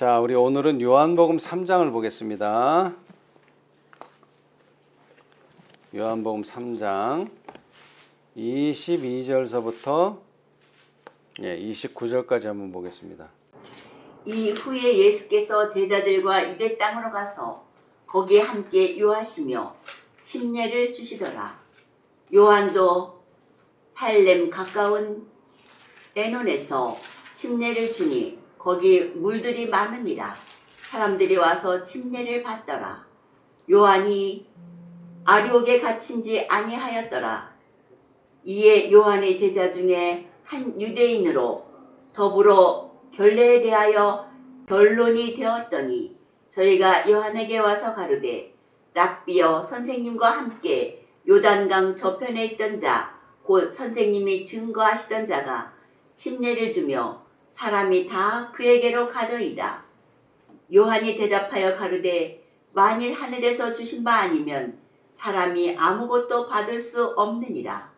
자, 우리 오늘은 요한복음 3장을 보겠습니다. 요한복음 3장 22절서부터 29절까지 한번 보겠습니다. 이후에 예수께서 제자들과 유대 땅으로 가서 거기에 함께 유하시며 침례를 주시더라. 요한도 살렘 가까운 에논에서 침례를 주니 거기 물들이 많으니라. 사람들이 와서 침례를 받더라. 요한이 아리옥에 갇힌지 아니하였더라. 이에 요한의 제자 중에 한 유대인으로 더불어 결례에 대하여 변론이 되었더니 저희가 요한에게 와서 가로되 랍비여, 선생님과 함께 요단강 저편에 있던 자 곧 선생님이 증거하시던 자가 침례를 주며 사람이 다 그에게로 가더이다. 요한이 대답하여 가로되 만일 하늘에서 주신 바 아니면 사람이 아무것도 받을 수 없느니라.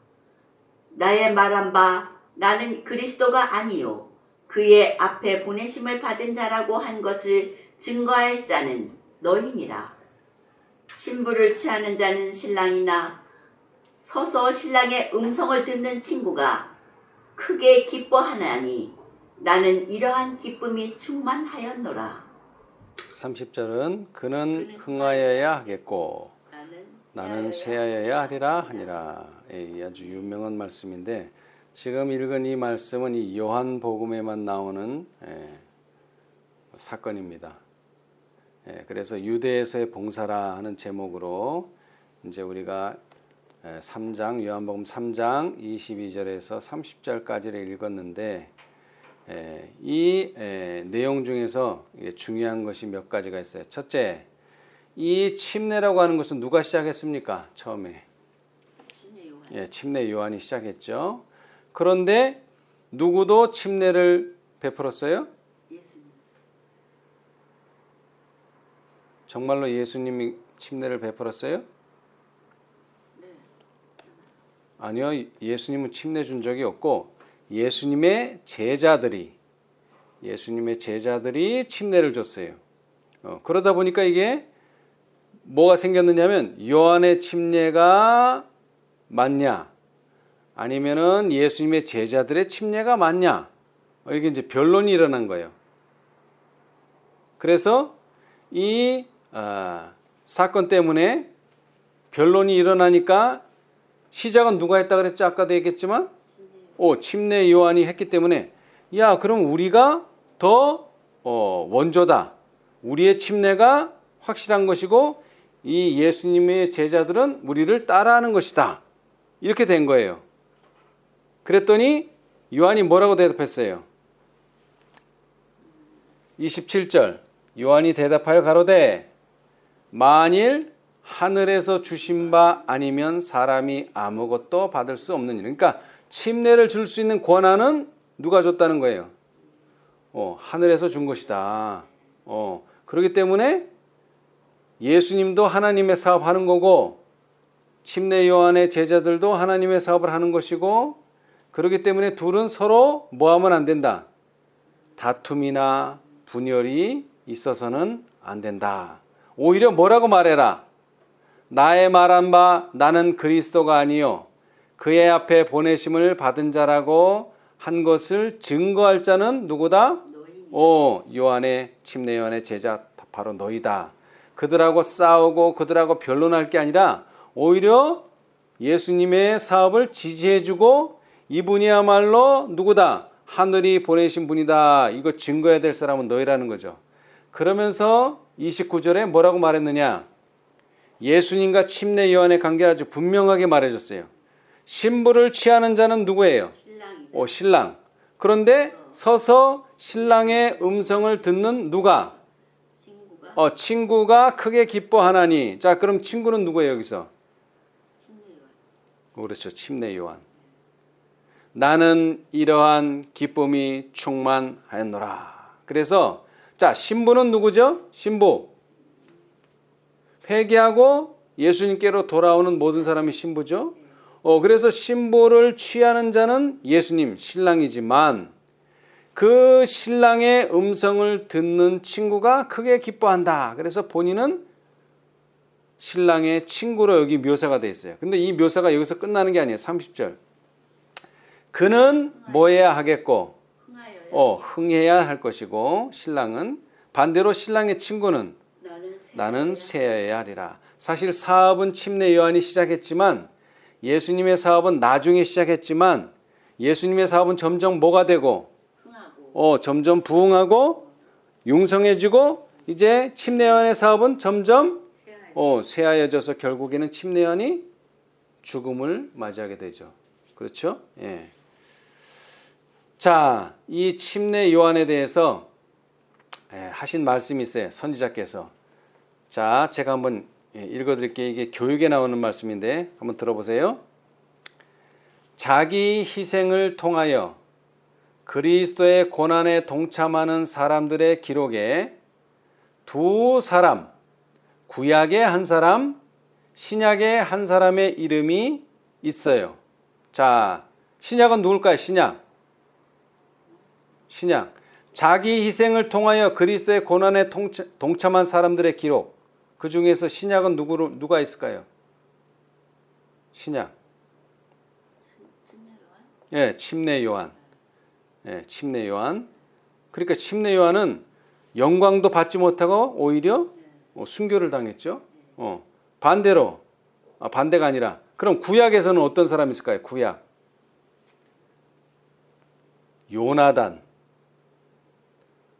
나의 말한 바 나는 그리스도가 아니요 그의 앞에 보내심을 받은 자라고 한 것을 증거할 자는 너희니라. 신부를 취하는 자는 신랑이나 서서 신랑의 음성을 듣는 친구가 크게 기뻐하나니 나는 이러한 기쁨이 충만하였노라. 30절은 그는 흥하여야 하겠고 나는 쇠하여야 하리라 하니라. 아주 유명한 말씀인데 지금 읽은 이 말씀은 이 요한복음에만 나오는 사건입니다. 그래서 유대에서의 봉사라 하는 제목으로 이제 우리가 3장 요한복음 3장 22절에서 30절까지를 읽었는데 이 내용 중에서 중요한 것이 몇 가지가 있어요. 첫째, 이 침례라고 하는 것은 누가 시작했습니까? 처음에 침례 요한이 시작했죠. 그런데 누구도 침례를 베풀었어요? 예수님. 정말로 예수님이 침례를 베풀었어요? 네. 아니요, 예수님은 침례 준 적이 없고 예수님의 제자들이 침례를 줬어요. 그러다 보니까 이게 뭐가 생겼느냐면 요한의 침례가 맞냐 아니면은 예수님의 제자들의 침례가 맞냐 이게 이제 변론이 일어난 거예요. 그래서 이 사건 때문에 변론이 일어나니까 시작은 누가 했다 그랬죠? 아까도 얘기했지만 침례 요한이 했기 때문에 야 그럼 우리가 더 원조다. 우리의 침례가 확실한 것이고 이 예수님의 제자들은 우리를 따라하는 것이다. 이렇게 된 거예요. 그랬더니 요한이 뭐라고 대답했어요? 27절 요한이 대답하여 가로되 만일 하늘에서 주신 바 아니면 사람이 아무것도 받을 수 없느니라. 그러니까 침례를 줄 수 있는 권한은 누가 줬다는 거예요? 하늘에서 준 것이다. 그렇기 때문에 예수님도 하나님의 사업하는 거고 침례 요한의 제자들도 하나님의 사업을 하는 것이고 그렇기 때문에 둘은 서로 뭐하면 안 된다. 다툼이나 분열이 있어서는 안 된다. 오히려 뭐라고 말해라. 나의 말한 바 나는 그리스도가 아니요 그의 앞에 보내심을 받은 자라고 한 것을 증거할 자는 누구다? 요한의 침례 요한의 제자 바로 너희다. 그들하고 싸우고 그들하고 변론할 게 아니라 오히려 예수님의 사업을 지지해주고 이분이야말로 누구다? 하늘이 보내신 분이다. 이거 증거해야 될 사람은 너희라는 거죠. 그러면서 29절에 뭐라고 말했느냐? 예수님과 침례 요한의 관계를 아주 분명하게 말해줬어요. 신부를 취하는 자는 누구예요? 신랑. 그런데 서서 신랑의 음성을 듣는 누가? 친구가 크게 기뻐하나니. 자, 그럼 친구는 누구예요, 여기서? 그렇죠. 침례 요한. 나는 이러한 기쁨이 충만하였노라. 그래서 자, 신부는 누구죠? 신부. 회개하고 예수님께로 돌아오는 모든 사람이 신부죠. 그래서 신부를 취하는 자는 예수님, 신랑이지만 그 신랑의 음성을 듣는 친구가 크게 기뻐한다. 그래서 본인은 신랑의 친구로 여기 묘사가 되어 있어요. 근데 이 묘사가 여기서 끝나는 게 아니에요. 30절. 그는 뭐 해야 하겠고 흥해야 할 것이고 신랑은 반대로 신랑의 친구는 나는 쇠해야 하리라. 사실 사업은 침례 요한이 시작했지만 예수님의 사업은 나중에 시작했지만 예수님의 사업은 점점 뭐가 되고 점점 부흥하고 융성해지고 이제 침례 요한의 사업은 점점 쇠하여져서 결국에는 침례 요한이 죽음을 맞이하게 되죠. 그렇죠? 예. 자, 이 침례 요한에 대해서 하신 말씀이 있어요. 선지자께서. 자, 제가 한번 읽어드릴게요. 이게 교육에 나오는 말씀인데 한번 들어보세요. 자기 희생을 통하여 그리스도의 고난에 동참하는 사람들의 기록에 두 사람, 구약의 한 사람, 신약의 한 사람의 이름이 있어요. 자, 신약은 누굴까요? 신약. 자기 희생을 통하여 그리스도의 고난에 동참한 사람들의 기록. 그 중에서 신약은 누가 있을까요? 신약. 예, 침례 요한. 예, 침례 요한. 그러니까 침례 요한은 영광도 받지 못하고 오히려 순교를 당했죠. 반대로 반대가 아니라 그럼 구약에서는 어떤 사람이 있을까요? 구약. 요나단.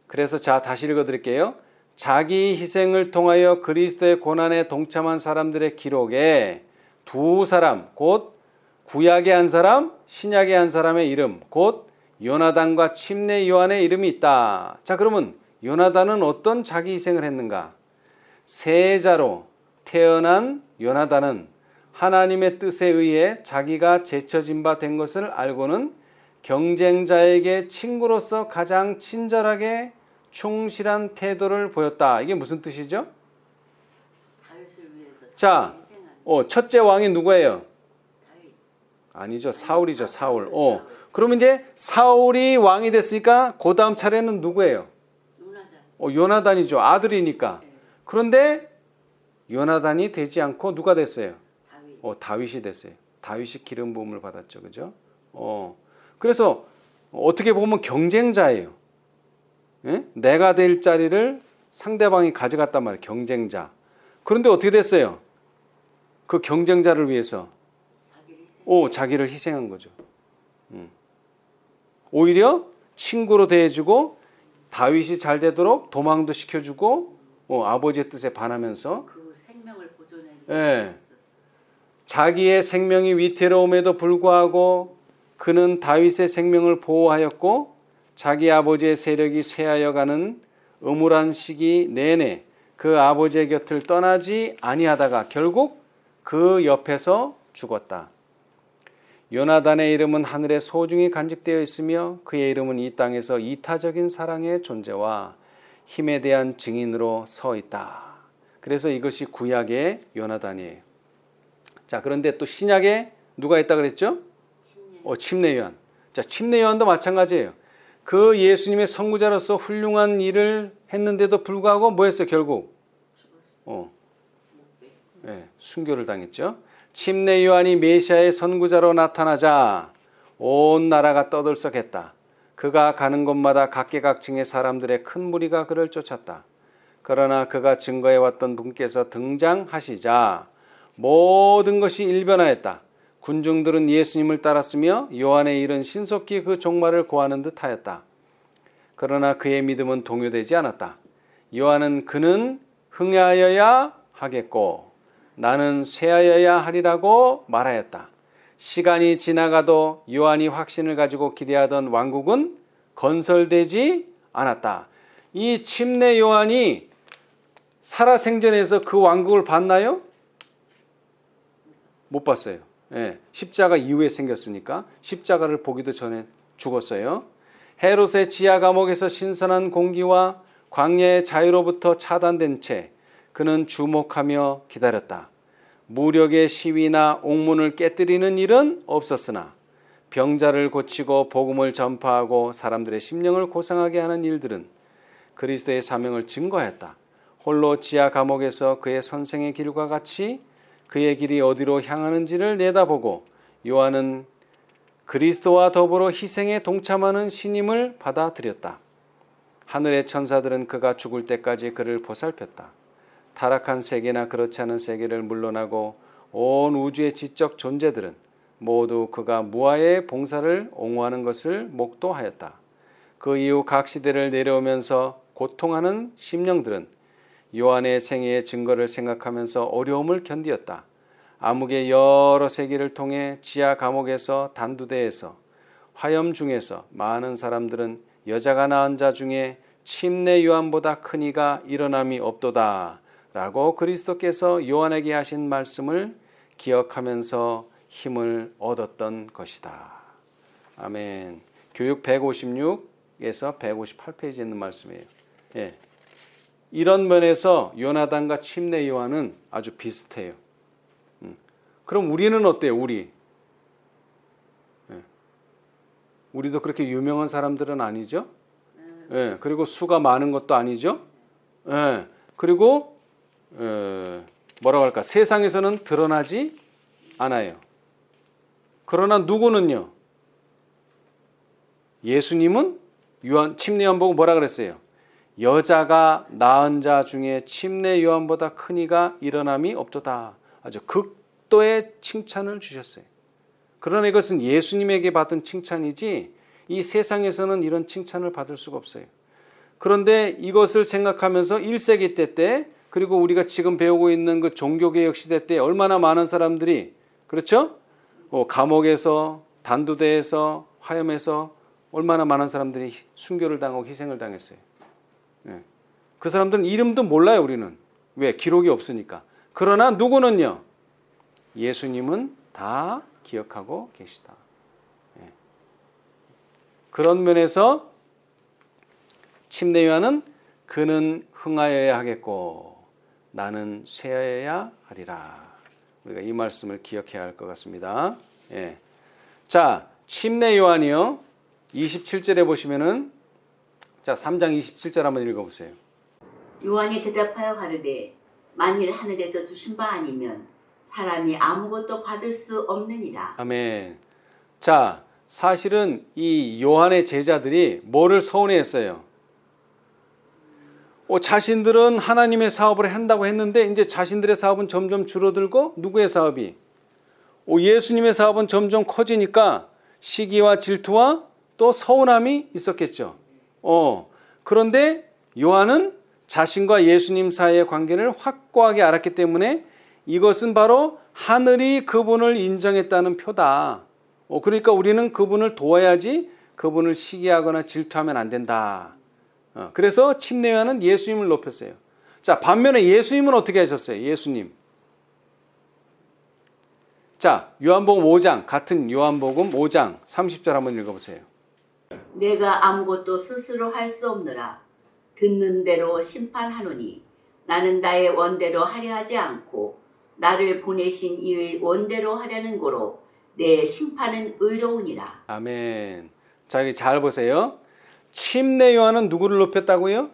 그래서 자 다시 읽어드릴게요. 자기 희생을 통하여 그리스도의 고난에 동참한 사람들의 기록에 두 사람, 곧 구약의 한 사람, 신약의 한 사람의 이름, 곧 요나단과 침례 요한의 이름이 있다. 자, 그러면 요나단은 어떤 자기 희생을 했는가? 세자로 태어난 요나단은 하나님의 뜻에 의해 자기가 제쳐진 바 된 것을 알고는 경쟁자에게 친구로서 가장 친절하게 충실한 태도를 보였다. 이게 무슨 뜻이죠? 자, 첫째 왕이 누구예요? 아니죠. 사울이죠. 사울. 그러면 이제 사울이 왕이 됐으니까 그 다음 차례는 누구예요? 요나단이죠. 아들이니까. 그런데 요나단이 되지 않고 누가 됐어요? 다윗이 됐어요. 다윗이 기름 부음을 받았죠. 그죠? 그래서 어떻게 보면 경쟁자예요. 예? 내가 될 자리를 상대방이 가져갔단 말이에요. 경쟁자. 그런데 어떻게 됐어요? 그 경쟁자를 위해서 자기를 희생한 거죠. 오히려 친구로 대해주고 다윗이 잘 되도록 도망도 시켜주고 아버지의 뜻에 반하면서 그 생명을 보존해. 예. 자기의 생명이 위태로움에도 불구하고 그는 다윗의 생명을 보호하였고 자기 아버지의 세력이 쇠하여가는 음울한 시기 내내 그 아버지의 곁을 떠나지 아니하다가 결국 그 옆에서 죽었다. 요나단의 이름은 하늘에 소중히 간직되어 있으며 그의 이름은 이 땅에서 이타적인 사랑의 존재와 힘에 대한 증인으로 서 있다. 그래서 이것이 구약의 요나단이에요. 자, 그런데 또 신약에 누가 있다 그랬죠? 침례 요한. 자, 침례 요한도 마찬가지예요. 그 예수님의 선구자로서 훌륭한 일을 했는데도 불구하고 뭐 했어요? 결국 순교를 당했죠. 침례 요한이 메시아의 선구자로 나타나자 온 나라가 떠들썩했다. 그가 가는 곳마다 각계각층의 사람들의 큰 무리가 그를 쫓았다. 그러나 그가 증거해왔던 분께서 등장하시자 모든 것이 일변하였다. 군중들은 예수님을 따랐으며 요한의 일은 신속히 그 종말을 고하는 듯하였다. 그러나 그의 믿음은 동요되지 않았다. 요한은 그는 흥하여야 하겠고 나는 쇠하여야 하리라고 말하였다. 시간이 지나가도 요한이 확신을 가지고 기대하던 왕국은 건설되지 않았다. 이 침례 요한이 살아생전에서 그 왕국을 봤나요? 못 봤어요. 예, 십자가 이후에 생겼으니까 십자가를 보기도 전에 죽었어요. 헤롯의 지하 감옥에서 신선한 공기와 광야의 자유로부터 차단된 채 그는 주목하며 기다렸다. 무력의 시위나 옥문을 깨뜨리는 일은 없었으나 병자를 고치고 복음을 전파하고 사람들의 심령을 고상하게 하는 일들은 그리스도의 사명을 증거하였다. 홀로 지하 감옥에서 그의 선생의 길과 같이 그의 길이 어디로 향하는지를 내다보고 요한은 그리스도와 더불어 희생에 동참하는 신임을 받아들였다. 하늘의 천사들은 그가 죽을 때까지 그를 보살폈다. 타락한 세계나 그렇지 않은 세계를 물러나고 온 우주의 지적 존재들은 모두 그가 무아의 봉사를 옹호하는 것을 목도하였다. 그 이후 각 시대를 내려오면서 고통하는 심령들은 요한의 생애의 증거를 생각하면서 어려움을 견디었다. 암흑의 여러 세기를 통해 지하 감옥에서 단두대에서 화염 중에서 많은 사람들은 여자가 낳은 자 중에 침례 요한보다 큰 이가 일어남이 없도다 라고 그리스도께서 요한에게 하신 말씀을 기억하면서 힘을 얻었던 것이다. 아멘. 교육 156에서 158페이지에 있는 말씀이에요. 예. 이런 면에서 요나단과 침례 요한은 아주 비슷해요. 그럼 우리는 어때요? 우리? 예. 우리도 그렇게 유명한 사람들은 아니죠? 예. 그리고 수가 많은 것도 아니죠? 예. 그리고 뭐라고 할까? 세상에서는 드러나지 않아요. 그러나 누구는요? 예수님은 침례 요한 보고 뭐라 그랬어요? 여자가 낳은 자 중에 침례 요한보다 큰 이가 일어남이 없도다. 아주 극도의 칭찬을 주셨어요. 그러나 이것은 예수님에게 받은 칭찬이지 이 세상에서는 이런 칭찬을 받을 수가 없어요. 그런데 이것을 생각하면서 1세기 때 그리고 우리가 지금 배우고 있는 그 종교개혁 시대 때 얼마나 많은 사람들이 그렇죠? 감옥에서 단두대에서 화염에서 얼마나 많은 사람들이 순교를 당하고 희생을 당했어요. 예. 그 사람들은 이름도 몰라요. 우리는. 왜? 기록이 없으니까. 그러나 누구는요? 예수님은 다 기억하고 계시다. 예. 그런 면에서 침례 요한은 그는 흥하여야 하겠고 나는 쇠하여야 하리라. 우리가 이 말씀을 기억해야 할 것 같습니다. 예. 자, 침례 요한이요. 27절에 보시면은 자, 3장 27절 한번 읽어보세요. 요한이 대답하여 가르되 만일 하늘에서 주신 바 아니면 사람이 아무것도 받을 수 없느니라. 아멘. 자, 사실은 이 요한의 제자들이 뭐를 서운해했어요? 자신들은 하나님의 사업을 한다고 했는데 이제 자신들의 사업은 점점 줄어들고 누구의 사업이? 예수님의 사업은 점점 커지니까 시기와 질투와 또 서운함이 있었겠죠. 그런데 요한은 자신과 예수님 사이의 관계를 확고하게 알았기 때문에 이것은 바로 하늘이 그분을 인정했다는 표다. 그러니까 우리는 그분을 도와야지 그분을 시기하거나 질투하면 안 된다. 그래서 침례 요한은 예수님을 높였어요. 자, 반면에 예수님은 어떻게 하셨어요? 예수님. 자, 요한복음 5장, 같은 요한복음 5장 30절 한번 읽어보세요. 내가 아무것도 스스로 할 수 없느라 듣는 대로 심판하노니 나는 나의 원대로 하려 하지 않고 나를 보내신 이의 원대로 하려는 고로 내 심판은 의로우니라. 아멘. 자, 여기 잘 보세요. 침례 요한은 누구를 높였다고요?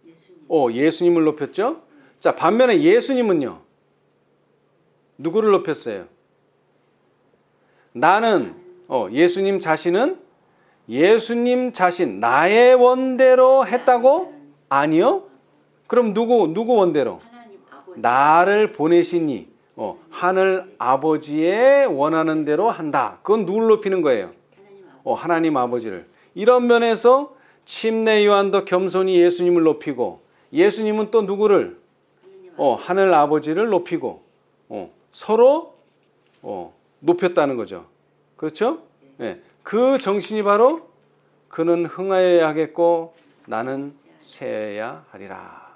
예수님. 예수님을 높였죠. 자, 반면에 예수님은요. 누구를 높였어요? 나는 예수님 자신은 예수님 자신 나의 원대로 했다고? 아니요. 그럼 누구 원대로? 하나님 아버지. 나를 보내시니 하늘 아버지의 원하는 대로 한다. 그건 누굴 높이는 거예요? 하나님 아버지를. 이런 면에서 침례 요한도 겸손히 예수님을 높이고 예수님은 또 누구를? 하늘 아버지를 높이고 서로 높였다는 거죠. 그렇죠? 네. 그 정신이 바로 그는 흥하여야 하겠고 나는 쇠해야 하리라.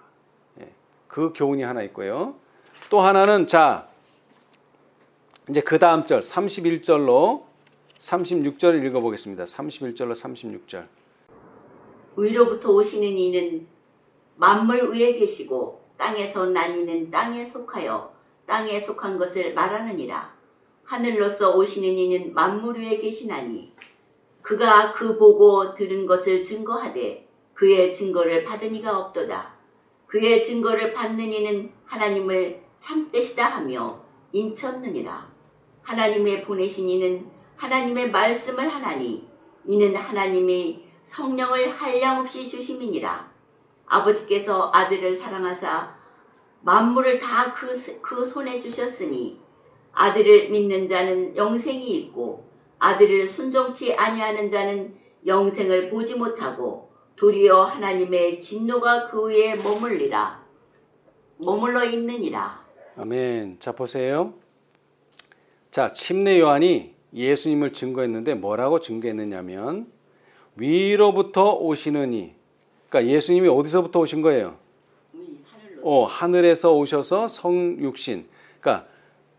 네. 그 교훈이 하나 있고요. 또 하나는 자 이제 그 다음 절 31절로 36절을 읽어보겠습니다. 31절로 36절. 위로부터 오시는 이는 만물 위에 계시고 땅에서 난 이는 땅에 속하여 땅에 속한 것을 말하느니라. 하늘로서 오시는 이는 만물 위에 계시나니 그가 그 보고 들은 것을 증거하되 그의 증거를 받은 이가 없도다. 그의 증거를 받는 이는 하나님을 참되시다 하며 인쳤느니라. 하나님의 보내신 이는 하나님의 말씀을 하나니 이는 하나님이 성령을 한량없이 주심이니라. 아버지께서 아들을 사랑하사 만물을 다 그 손에 주셨으니 아들을 믿는 자는 영생이 있고 아들을 순종치 아니하는 자는 영생을 보지 못하고 도리어 하나님의 진노가 그 위에 머물러 있느니라. 아멘. 자, 보세요. 자, 침례 요한이 예수님을 증거했는데 뭐라고 증거했느냐면 위로부터 오시느니, 그러니까 예수님이 어디서부터 오신 거예요? 하늘에서 오셔서 성육신. 그러니까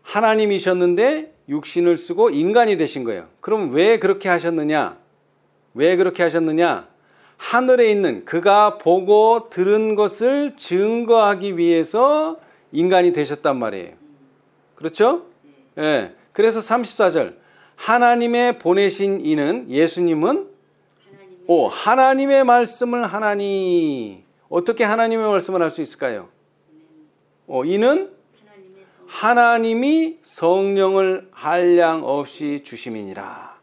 하나님이셨는데 육신을 쓰고 인간이 되신 거예요. 그럼 왜 그렇게 하셨느냐? 왜 그렇게 하셨느냐? 하늘에 있는 그가 보고 들은 것을 증거하기 위해서 인간이 되셨단 말이에요. 그렇죠? 예. 그래서 34절. 하나님의 보내신 이는, 예수님은 하나님의 말씀을 하나니. 어떻게 하나님의 말씀을 할 수 있을까요? 이는 하나님이 성령을 한량 없이 주심이니라.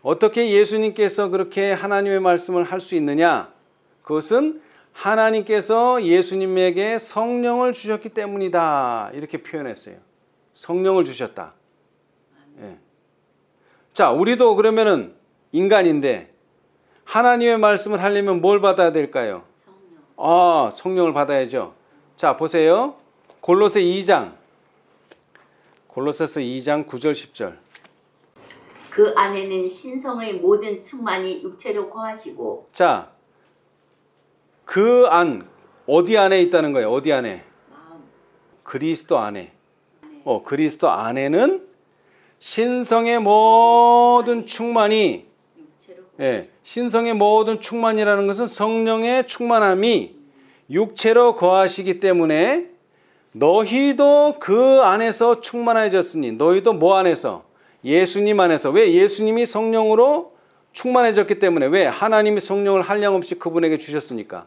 어떻게 예수님께서 그렇게 하나님의 말씀을 할 수 있느냐? 그것은 하나님께서 예수님에게 성령을 주셨기 때문이다. 이렇게 표현했어요. 성령을 주셨다. 예. 자, 우리도 그러면은 인간인데 하나님의 말씀을 하려면 뭘 받아야 될까요? 성령을 받아야죠. 자, 보세요. 골로새서 2장 9절 10절. 그 안에는 신성의 모든 충만이 육체로 거하시고. 자, 그 안, 어디 안에 있다는 거예요? 어디 안에? 그리스도 안에. 그리스도 안에는 신성의 모든 충만이, 신성의 모든 충만이라는 것은 성령의 충만함이 육체로 거하시기 때문에 너희도 그 안에서 충만해졌으니, 너희도 뭐 안에서? 예수님 안에서. 왜? 예수님이 성령으로 충만해졌기 때문에. 왜? 하나님이 성령을 한량없이 그분에게 주셨으니까.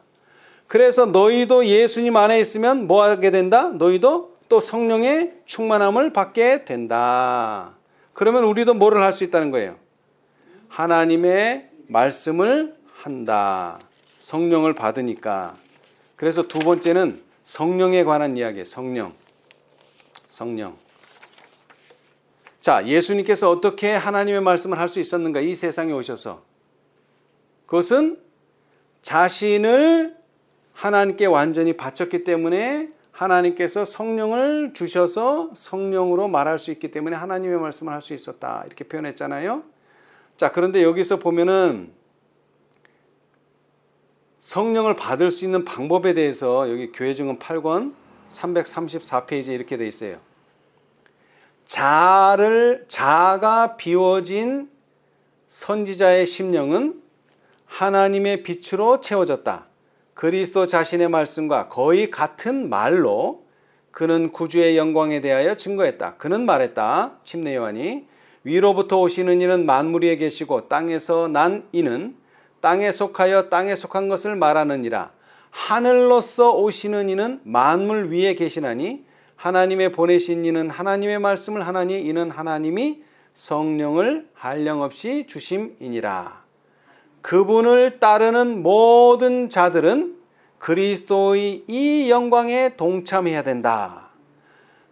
그래서 너희도 예수님 안에 있으면 뭐 하게 된다? 너희도 또 성령의 충만함을 받게 된다. 그러면 우리도 뭐를 할 수 있다는 거예요? 하나님의 말씀을 한다. 성령을 받으니까. 그래서 두 번째는 성령에 관한 이야기예요. 성령. 자, 예수님께서 어떻게 하나님의 말씀을 할 수 있었는가? 이 세상에 오셔서. 그것은 자신을 하나님께 완전히 바쳤기 때문에 하나님께서 성령을 주셔서 성령으로 말할 수 있기 때문에 하나님의 말씀을 할 수 있었다. 이렇게 표현했잖아요. 자, 그런데 여기서 보면은 성령을 받을 수 있는 방법에 대해서 여기 교회증언 8권 334페이지에 이렇게 돼 있어요. 자아가 비워진 선지자의 심령은 하나님의 빛으로 채워졌다. 그리스도 자신의 말씀과 거의 같은 말로 그는 구주의 영광에 대하여 증거했다. 그는 말했다. 침례 요한이 위로부터 오시는 이는 만물 위에 계시고 땅에서 난 이는 땅에 속하여 땅에 속한 것을 말하느니라. 하늘로서 오시는 이는 만물 위에 계시나니 하나님의 보내신 이는 하나님의 말씀을 하나니 이는 하나님이 성령을 한량없이 주심이니라. 그분을 따르는 모든 자들은 그리스도의 이 영광에 동참해야 된다.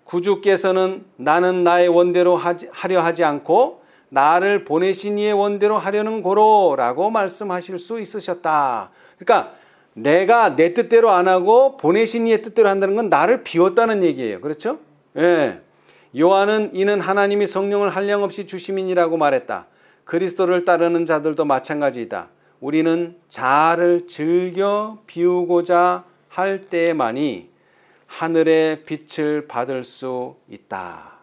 구주께서는 나는 나의 원대로 하려 하지 않고 나를 보내신 이의 원대로 하려는 고로라고 말씀하실 수 있으셨다. 그러니까 내가 내 뜻대로 안 하고 보내신 이의 뜻대로 한다는 건 나를 비웠다는 얘기예요. 그렇죠? 예. 요한은 이는 하나님이 성령을 한량없이 주심이니라고 말했다. 그리스도를 따르는 자들도 마찬가지이다. 우리는 자아를 즐겨 비우고자 할 때만이 하늘의 빛을 받을 수 있다.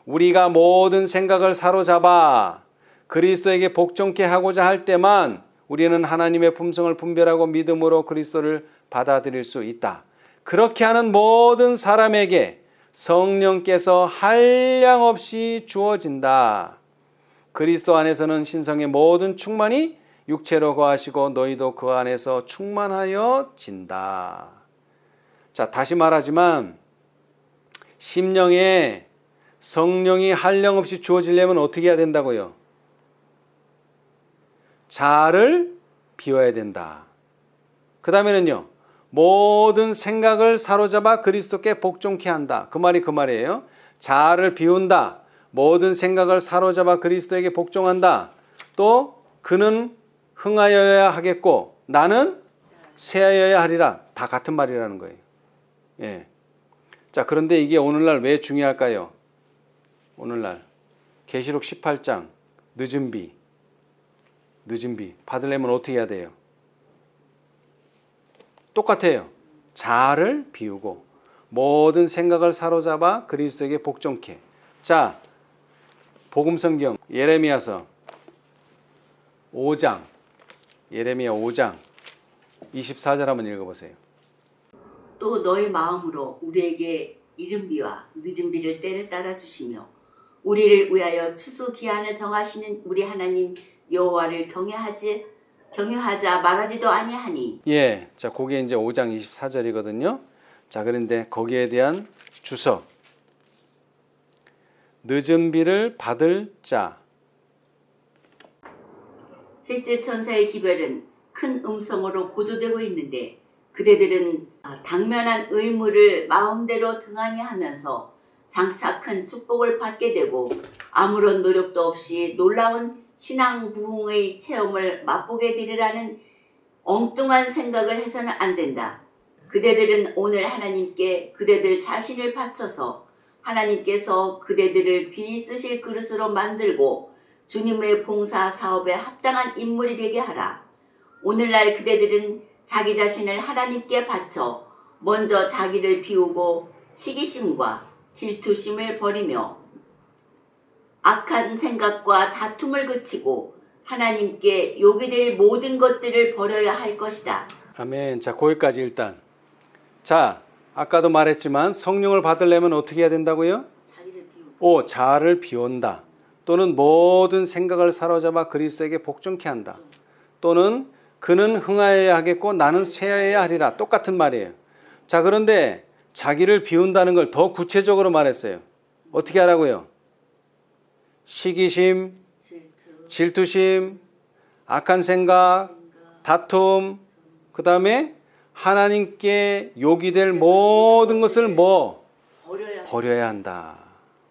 우리가 모든 생각을 사로잡아 그리스도에게 복종케 하고자 할 때만 우리는 하나님의 품성을 분별하고 믿음으로 그리스도를 받아들일 수 있다. 그렇게 하는 모든 사람에게 성령께서 한량없이 주어진다. 그리스도 안에서는 신성의 모든 충만이 육체로 거하시고 너희도 그 안에서 충만하여 진다. 자, 다시 말하지만 심령에 성령이 한량없이 주어지려면 어떻게 해야 된다고요? 자아를 비워야 된다. 그 다음에는요, 모든 생각을 사로잡아 그리스도께 복종케 한다. 그 말이 그 말이에요. 자아를 비운다. 모든 생각을 사로잡아 그리스도에게 복종한다. 또 그는 흥하여야 하겠고 나는 쇠하여야 하리라. 다 같은 말이라는 거예요. 예. 자, 그런데 이게 오늘날 왜 중요할까요? 오늘날 계시록 18장 늦은 비 받으려면 어떻게 해야 돼요? 똑같아요. 자아를 비우고 모든 생각을 사로잡아 그리스도에게 복종케. 자, 복음성경 예레미야서 5장, 예레미야 5장 24절 한번 읽어보세요. 또 너희 마음으로 우리에게 이른 비와 늦은 비를 때를 따라 주시며 우리를 위하여 추수 기한을 정하시는 우리 하나님 여호와를 경외하자 말하지도 아니하니. 예, 자, 그게 이제 5장 24절이거든요. 자, 그런데 거기에 대한 주석. 늦은 비를 받을 자. 셋째 천사의 기별은 큰 음성으로 고조되고 있는데 그대들은 당면한 의무를 마음대로 등한히 하면서 장차 큰 축복을 받게 되고 아무런 노력도 없이 놀라운 신앙 부흥의 체험을 맛보게 되리라는 엉뚱한 생각을 해서는 안 된다. 그대들은 오늘 하나님께 그대들 자신을 바쳐서 하나님께서 그대들을 귀히 쓰실 그릇으로 만들고 주님의 봉사 사업에 합당한 인물이 되게 하라. 오늘날 그대들은 자기 자신을 하나님께 바쳐 먼저 자기를 비우고 시기심과 질투심을 버리며 악한 생각과 다툼을 그치고 하나님께 요구될 모든 것들을 버려야 할 것이다. 아멘. 자, 거기까지 일단. 자, 아까도 말했지만 성령을 받으려면 어떻게 해야 된다고요? 자아를 비운다. 또는 모든 생각을 사로잡아 그리스도에게 복종케 한다. 또는 그는 흥하여야 하겠고 나는 쇠하여야 하리라. 똑같은 말이에요. 자, 그런데 자기를 비운다는 걸 더 구체적으로 말했어요. 어떻게 하라고요? 시기심, 질투심, 악한 생각, 다툼, 그 다음에 하나님께 욕이 될 모든 것을 버려야 한다.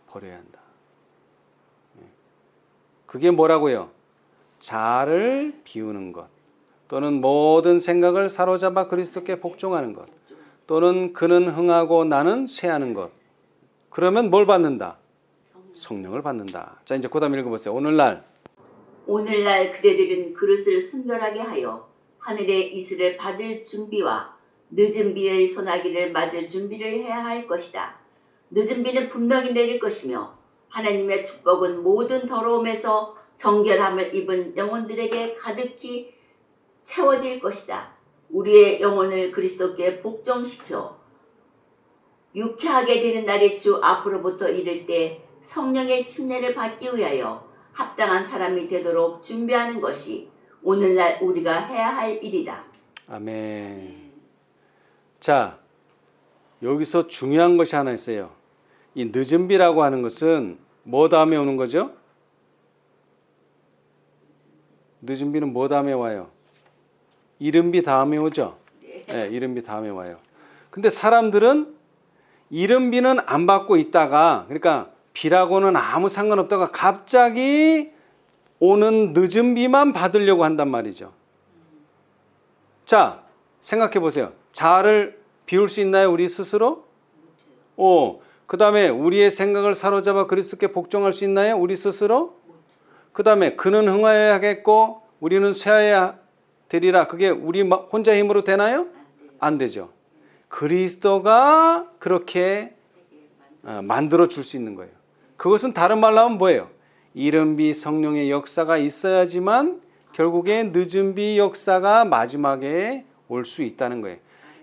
버려야 한다. 그게 뭐라고요? 자아를 비우는 것, 또는 모든 생각을 사로잡아 그리스도께 복종하는 것, 또는 그는 흥하고 나는 쇠하는 것. 그러면 뭘 받는다? 성령을 받는다. 자, 이제 그 다음 읽어보세요. 오늘날 그대들은 그릇을 순결하게 하여 하늘의 이슬을 받을 준비와 늦은 비의 소나기를 맞을 준비를 해야 할 것이다. 늦은 비는 분명히 내릴 것이며 하나님의 축복은 모든 더러움에서 정결함을 입은 영혼들에게 가득히 채워질 것이다. 우리의 영혼을 그리스도께 복종시켜 유쾌하게 되는 날이 주 앞으로부터 이를 때 성령의 침례를 받기 위하여 합당한 사람이 되도록 준비하는 것이 오늘날 우리가 해야 할 일이다. 아멘. 자, 여기서 중요한 것이 하나 있어요. 이 늦은 비라고 하는 것은 뭐 다음에 오는 거죠? 늦은 비는 뭐 다음에 와요? 이른 비 다음에 오죠? 네, 이른 비 다음에 와요. 근데 사람들은 이른 비는 안 받고 있다가, 그러니까 비라고는 아무 상관없다가 갑자기 오는 늦은 비만 받으려고 한단 말이죠. 자, 생각해 보세요. 자아를 비울 수 있나요, 우리 스스로? 그 다음에 우리의 생각을 사로잡아 그리스도께 복종할 수 있나요, 우리 스스로? 그 다음에 그는 흥하여야 하겠고 우리는 쇠하여야 되리라. 그게 우리 혼자 힘으로 되나요? 안 되죠. 그리스도가 그렇게 만들어 줄 수 있는 거예요. 그것은 다른 말로 하면 뭐예요? 이른 비 성령의 역사가 있어야지만 결국에 늦은 비 역사가 마지막에 올 수 있다는 거예요.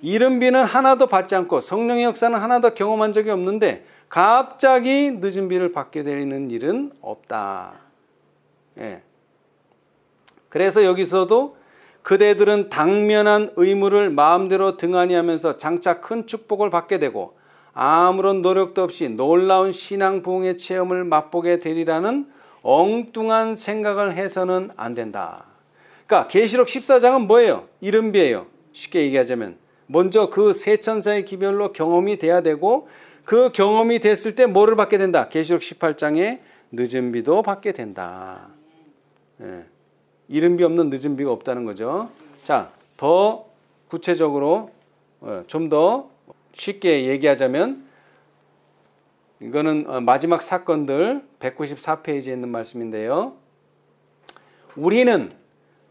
이른 비는 하나도 받지 않고 성령의 역사는 하나도 경험한 적이 없는데 갑자기 늦은 비를 받게 되는 일은 없다. 예. 그래서 여기서도 그대들은 당면한 의무를 마음대로 등한히 하면서 장차 큰 축복을 받게 되고 아무런 노력도 없이 놀라운 신앙 부흥의 체험을 맛보게 되리라는 엉뚱한 생각을 해서는 안 된다. 그러니까 계시록 14장은 뭐예요? 이른비예요. 쉽게 얘기하자면 먼저 그 세 천사의 기별로 경험이 돼야 되고 그 경험이 됐을 때 뭐를 받게 된다? 계시록 18장에 늦은 비도 받게 된다. 예. 이른 비 없는 늦은 비가 없다는 거죠. 자, 더 구체적으로 좀 더 쉽게 얘기하자면 이거는 마지막 사건들 194페이지에 있는 말씀인데요. 우리는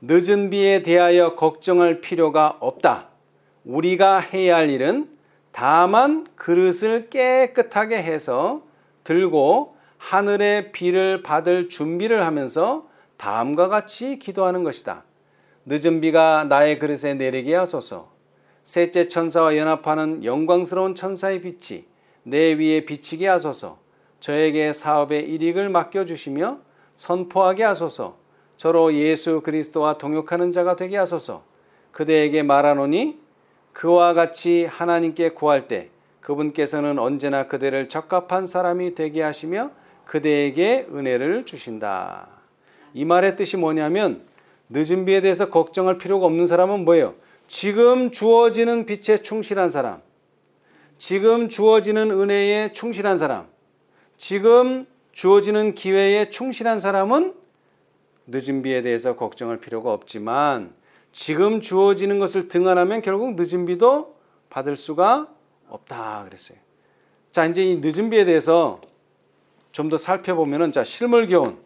늦은 비에 대하여 걱정할 필요가 없다. 우리가 해야 할 일은 다만 그릇을 깨끗하게 해서 들고 하늘의 비를 받을 준비를 하면서 다음과 같이 기도하는 것이다. 늦은 비가 나의 그릇에 내리게 하소서. 셋째 천사와 연합하는 영광스러운 천사의 빛이 내 위에 비치게 하소서. 저에게 사업의 일익을 맡겨주시며 선포하게 하소서. 저로 예수 그리스도와 동역하는 자가 되게 하소서. 그대에게 말하노니 그와 같이 하나님께 구할 때 그분께서는 언제나 그대를 적합한 사람이 되게 하시며 그대에게 은혜를 주신다. 이 말의 뜻이 뭐냐면 늦은 비에 대해서 걱정할 필요가 없는 사람은 뭐예요? 지금 주어지는 빛에 충실한 사람, 지금 주어지는 은혜에 충실한 사람, 지금 주어지는 기회에 충실한 사람은 늦은 비에 대해서 걱정할 필요가 없지만 지금 주어지는 것을 등한하면 결국 늦은 비도 받을 수가 없다 그랬어요. 자, 이제 이 늦은 비에 대해서 좀 더 살펴보면은 자, 실물교훈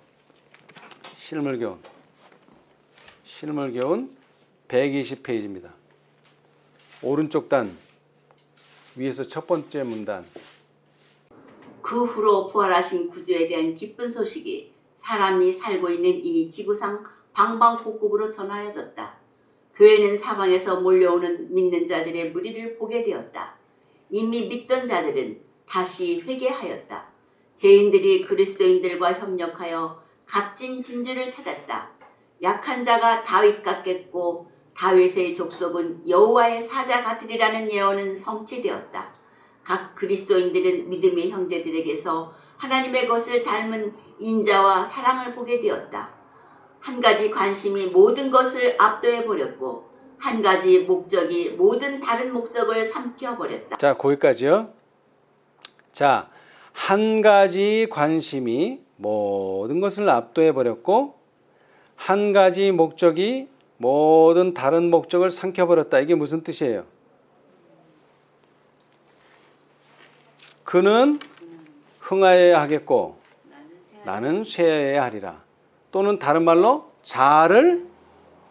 120페이지입니다. 오른쪽 단 위에서 첫 번째 문단. 그 후로 부활하신 구주에 대한 기쁜 소식이 사람이 살고 있는 이 지구상 방방곡곡으로 전하여졌다. 교회는 사방에서 몰려오는 믿는 자들의 무리를 보게 되었다. 이미 믿던 자들은 다시 회개하였다. 죄인들이 그리스도인들과 협력하여 값진 진주를 찾았다. 약한 자가 다윗 같겠고 다윗의 족속은 여호와의 사자 같으리라는 예언은 성취되었다. 각 그리스도인들은 믿음의 형제들에게서 하나님의 것을 닮은 인자와 사랑을 보게 되었다. 한 가지 관심이 모든 것을 압도해 버렸고 한 가지 목적이 모든 다른 목적을 삼켜 버렸다. 자, 거기까지요. 자, 한 가지 관심이 모든 것을 압도해 버렸고 한 가지 목적이 모든 다른 목적을 삼켜 버렸다. 이게 무슨 뜻이에요? 그는 흥하여야 하겠고 나는 쇠하여야 하리라. 또는 다른 말로 자아를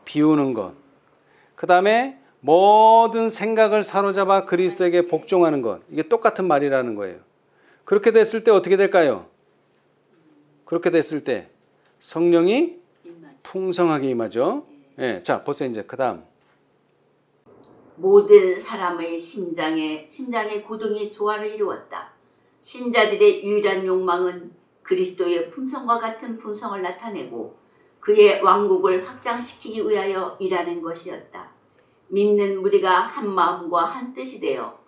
비우는 것. 그 다음에 모든 생각을 사로잡아 그리스도에게 복종하는 것. 이게 똑같은 말이라는 거예요. 그렇게 됐을 때 어떻게 될까요? 그렇게 됐을 때 성령이 풍성하게 임하죠. 예, 자, 보세요. 이제 그 다음. 모든 사람의 심장에 고등이 조화를 이루었다. 신자들의 유일한 욕망은 그리스도의 품성과 같은 품성을 나타내고 그의 왕국을 확장시키기 위하여 일하는 것이었다. 믿는 무리가 한 마음과 한 뜻이 되어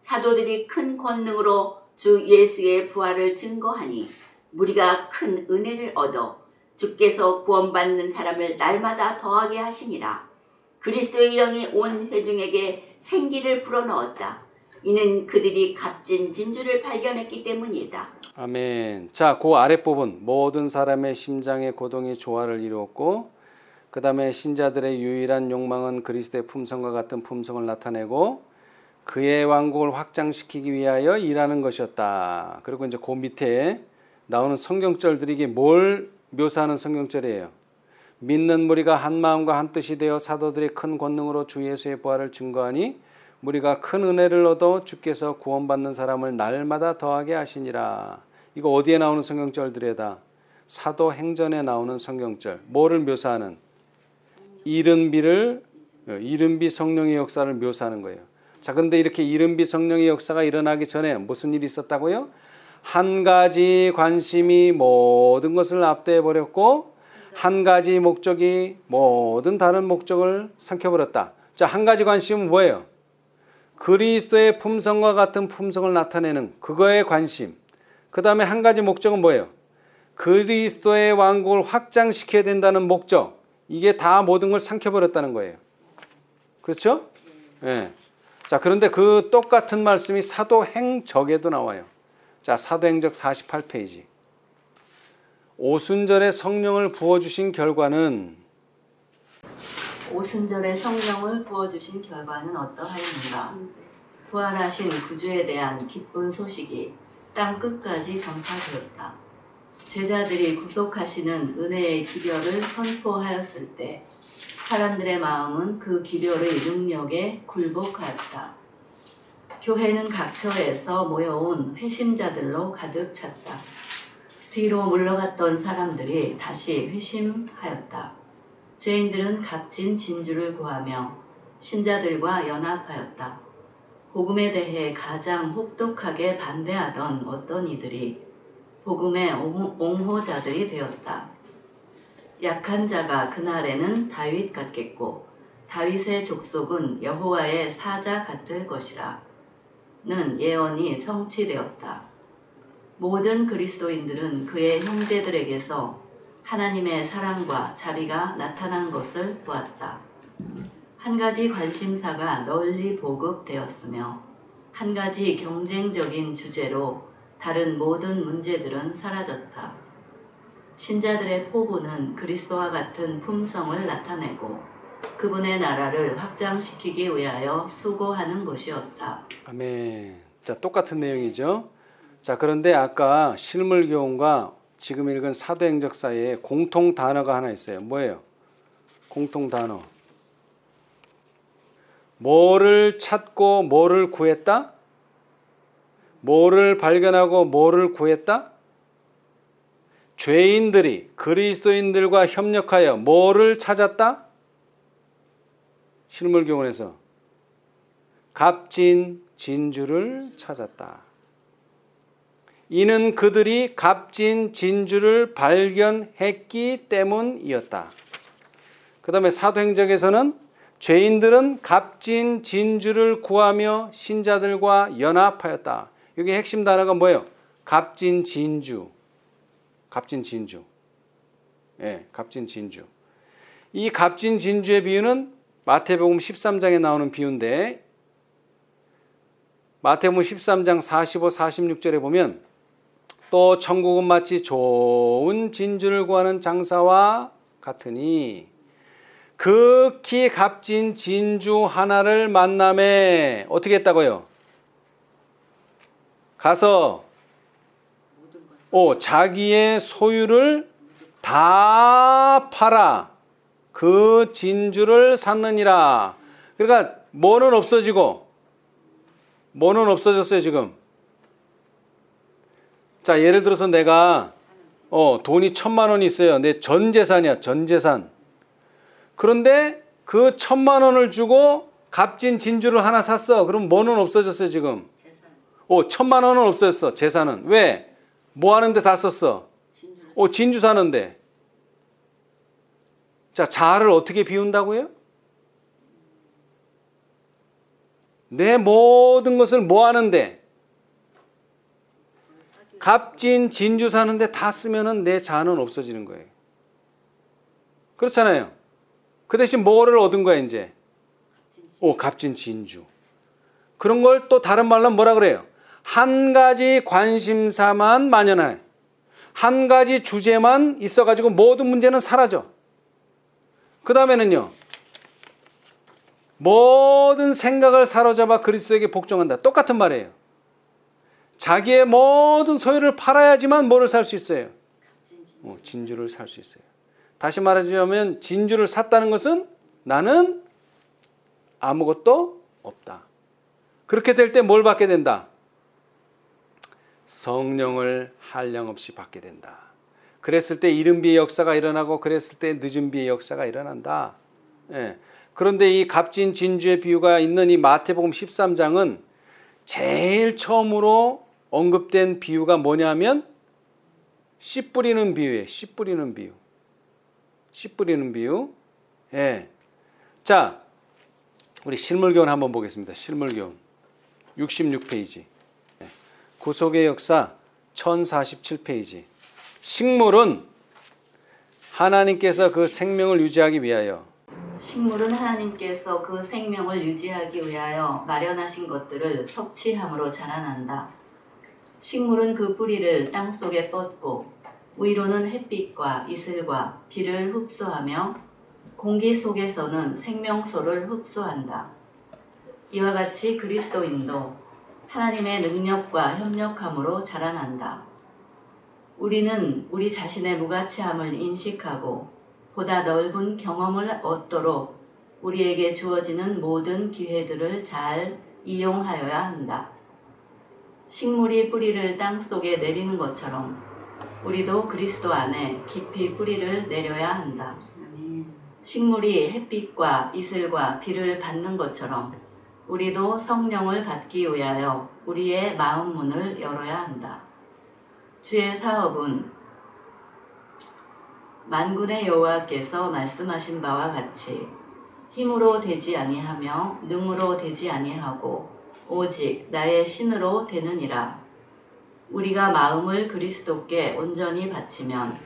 사도들이 큰 권능으로 주 예수의 부활을 증거하니 무리가 큰 은혜를 얻어 주께서 구원받는 사람을 날마다 더하게 하시니라. 그리스도의 영이 온 회중에게 생기를 불어넣었다. 이는 그들이 값진 진주를 발견했기 때문이다. 아멘. 자, 그 아랫부분 모든 사람의 심장의 고동이 조화를 이루었고 그 다음에 신자들의 유일한 욕망은 그리스도의 품성과 같은 품성을 나타내고 그의 왕국을 확장시키기 위하여 일하는 것이었다. 그리고 이제 그 밑에 나오는 성경절들이 이게 뭘 묘사하는 성경절이에요? 믿는 무리가 한 마음과 한 뜻이 되어 사도들의 큰 권능으로 주 예수의 부활을 증거하니 무리가 큰 은혜를 얻어 주께서 구원받는 사람을 날마다 더하게 하시니라. 이거 어디에 나오는 성경절들에다? 사도행전에 나오는 성경절. 뭐를 묘사하는? 이른 비 성령의 역사를 묘사하는 거예요. 자, 그런데 이렇게 이른비 성령의 역사가 일어나기 전에 무슨 일이 있었다고요? 한 가지 관심이 모든 것을 압도해 버렸고 한 가지 목적이 모든 다른 목적을 삼켜버렸다. 자, 한 가지 관심은 뭐예요? 그리스도의 품성과 같은 품성을 나타내는 그거에 관심. 그 다음에 한 가지 목적은 뭐예요? 그리스도의 왕국을 확장시켜야 된다는 목적. 이게 다 모든 걸 삼켜버렸다는 거예요. 그렇죠? 예. 자, 그런데 그 똑같은 말씀이 사도행적에도 나와요. 자, 사도행적 48페이지. 오순절에 성령을 부어주신 결과는 오순절에 성령을 부어주신 결과는 어떠하였는가? 부활하신 구주에 대한 기쁜 소식이 땅 끝까지 전파되었다. 제자들이 구속하시는 은혜의 기별을 선포하였을 때 사람들의 마음은 그 기별의 능력에 굴복하였다. 교회는 각처에서 모여온 회심자들로 가득 찼다. 뒤로 물러갔던 사람들이 다시 회심하였다. 죄인들은 값진 진주를 구하며 신자들과 연합하였다. 복음에 대해 가장 혹독하게 반대하던 어떤 이들이 복음의 옹호자들이 되었다. 약한 자가 그날에는 다윗 같겠고 다윗의 족속은 여호와의 사자 같을 것이라 는 예언이 성취되었다. 모든 그리스도인들은 그의 형제들에게서 하나님의 사랑과 자비가 나타난 것을 보았다. 한 가지 관심사가 널리 보급되었으며 한 가지 경쟁적인 주제로 다른 모든 문제들은 사라졌다. 신자들의 포부는 그리스도와 같은 품성을 나타내고 그분의 나라를 확장시키기 위하여 수고하는 것이었다. 아멘. 자, 똑같은 내용이죠. 자, 그런데 아까 실물교훈과 지금 읽은 사도행적 사이에 공통 단어가 하나 있어요. 뭐예요? 공통 단어. 뭐를 찾고 뭐를 구했다? 뭐를 발견하고 뭐를 구했다? 죄인들이 그리스도인들과 협력하여 뭐를 찾았다? 실물교훈에서 값진 진주를 찾았다. 이는 그들이 값진 진주를 발견했기 때문이었다. 그 다음에 사도행적에서는 죄인들은 값진 진주를 구하며 신자들과 연합하였다. 여기 핵심 단어가 뭐예요? 값진 진주. 값진 진주. 예, 값진 진주. 이 값진 진주의 비유는 마태복음 13장에 나오는 비유인데 마태복음 13장 45, 46절에 보면 또 천국은 마치 좋은 진주를 구하는 장사와 같으니 극히 값진 진주 하나를 만남에 어떻게 했다고요? 가서 자기의 소유를 다 팔아 그 진주를 샀느니라. 그러니까 뭐는 없어지고 뭐는 없어졌어요 지금. 자, 예를 들어서 내가 돈이 1,000만 원이 있어요. 내 전 재산이야, 전 재산. 그런데 그 1,000만 원을 주고 값진 진주를 하나 샀어. 그럼 뭐는 없어졌어요 지금? 1,000만 원은 없어졌어. 재산은. 왜? 뭐 하는데 다 썼어? 진주 사는데. 자, 자아를 어떻게 비운다고요? 내 모든 것을 뭐 하는데? 값진 진주 사는데 다 쓰면은 내 자아는 없어지는 거예요. 그렇잖아요. 그 대신 뭐를 얻은 거야 이제? 값진 진주. 그런 걸 또 다른 말로 뭐라 그래요? 한 가지 관심사만 만연해. 한 가지 주제만 있어가지고 모든 문제는 사라져. 그 다음에는요. 모든 생각을 사로잡아 그리스도에게 복종한다. 똑같은 말이에요. 자기의 모든 소유를 팔아야지만 뭐를 살 수 있어요? 진주를 살 수 있어요. 다시 말하자면 진주를 샀다는 것은 나는 아무것도 없다. 그렇게 될 때 뭘 받게 된다? 성령을 한량없이 받게 된다. 그랬을 때 이른 비의 역사가 일어나고 그랬을 때 늦은 비의 역사가 일어난다. 예. 그런데 이 값진 진주의 비유가 있는 이 마태복음 13장은 제일 처음으로 언급된 비유가 뭐냐면 씨 뿌리는 비유예요. 씨 뿌리는 비유. 씨 뿌리는 비유. 예. 자, 우리 실물교훈 한번 보겠습니다. 실물교훈 66페이지. 구속의 역사 1047페이지. 식물은 하나님께서 그 생명을 유지하기 위하여 식물은 하나님께서 그 생명을 유지하기 위하여 마련하신 것들을 섭취함으로 자라난다. 식물은 그 뿌리를 땅 속에 뻗고 위로는 햇빛과 이슬과 비를 흡수하며 공기 속에서는 생명소를 흡수한다. 이와 같이 그리스도인도 하나님의 능력과 협력함으로 자라난다. 우리는 우리 자신의 무가치함을 인식하고 보다 넓은 경험을 얻도록 우리에게 주어지는 모든 기회들을 잘 이용하여야 한다. 식물이 뿌리를 땅 속에 내리는 것처럼 우리도 그리스도 안에 깊이 뿌리를 내려야 한다. 식물이 햇빛과 이슬과 비를 받는 것처럼 우리도 성령을 받기 위하여 우리의 마음 문을 열어야 한다. 주의 사업은 만군의 여호와께서 말씀하신 바와 같이 힘으로 되지 아니하며 능으로 되지 아니하고 오직 나의 신으로 되느니라. 우리가 마음을 그리스도께 온전히 바치면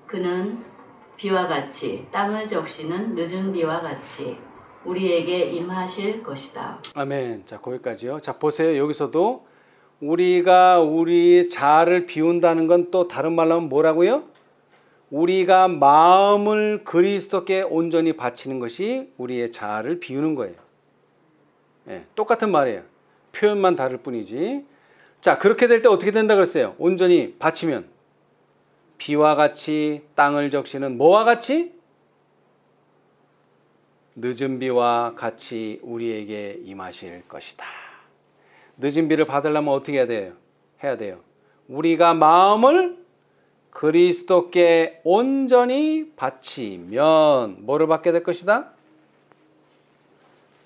그는 비와 같이 땅을 적시는 늦은 비와 같이 우리에게 임하실 것이다. 아멘. 자, 거기까지요. 자, 보세요. 여기서도 우리가 우리 자아를 비운다는 건 또 다른 말로 하면 뭐라고요? 우리가 마음을 그리스도께 온전히 바치는 것이 우리의 자아를 비우는 거예요. 예, 똑같은 말이에요. 표현만 다를 뿐이지. 자, 그렇게 될 때 어떻게 된다 그랬어요? 온전히 바치면 비와 같이 땅을 적시는 뭐와 같이? 늦은 비와 같이 우리에게 임하실 것이다. 늦은 비를 받으려면 어떻게 해야 돼요? 해야 돼요. 우리가 마음을 그리스도께 온전히 바치면 뭐를 받게 될 것이다?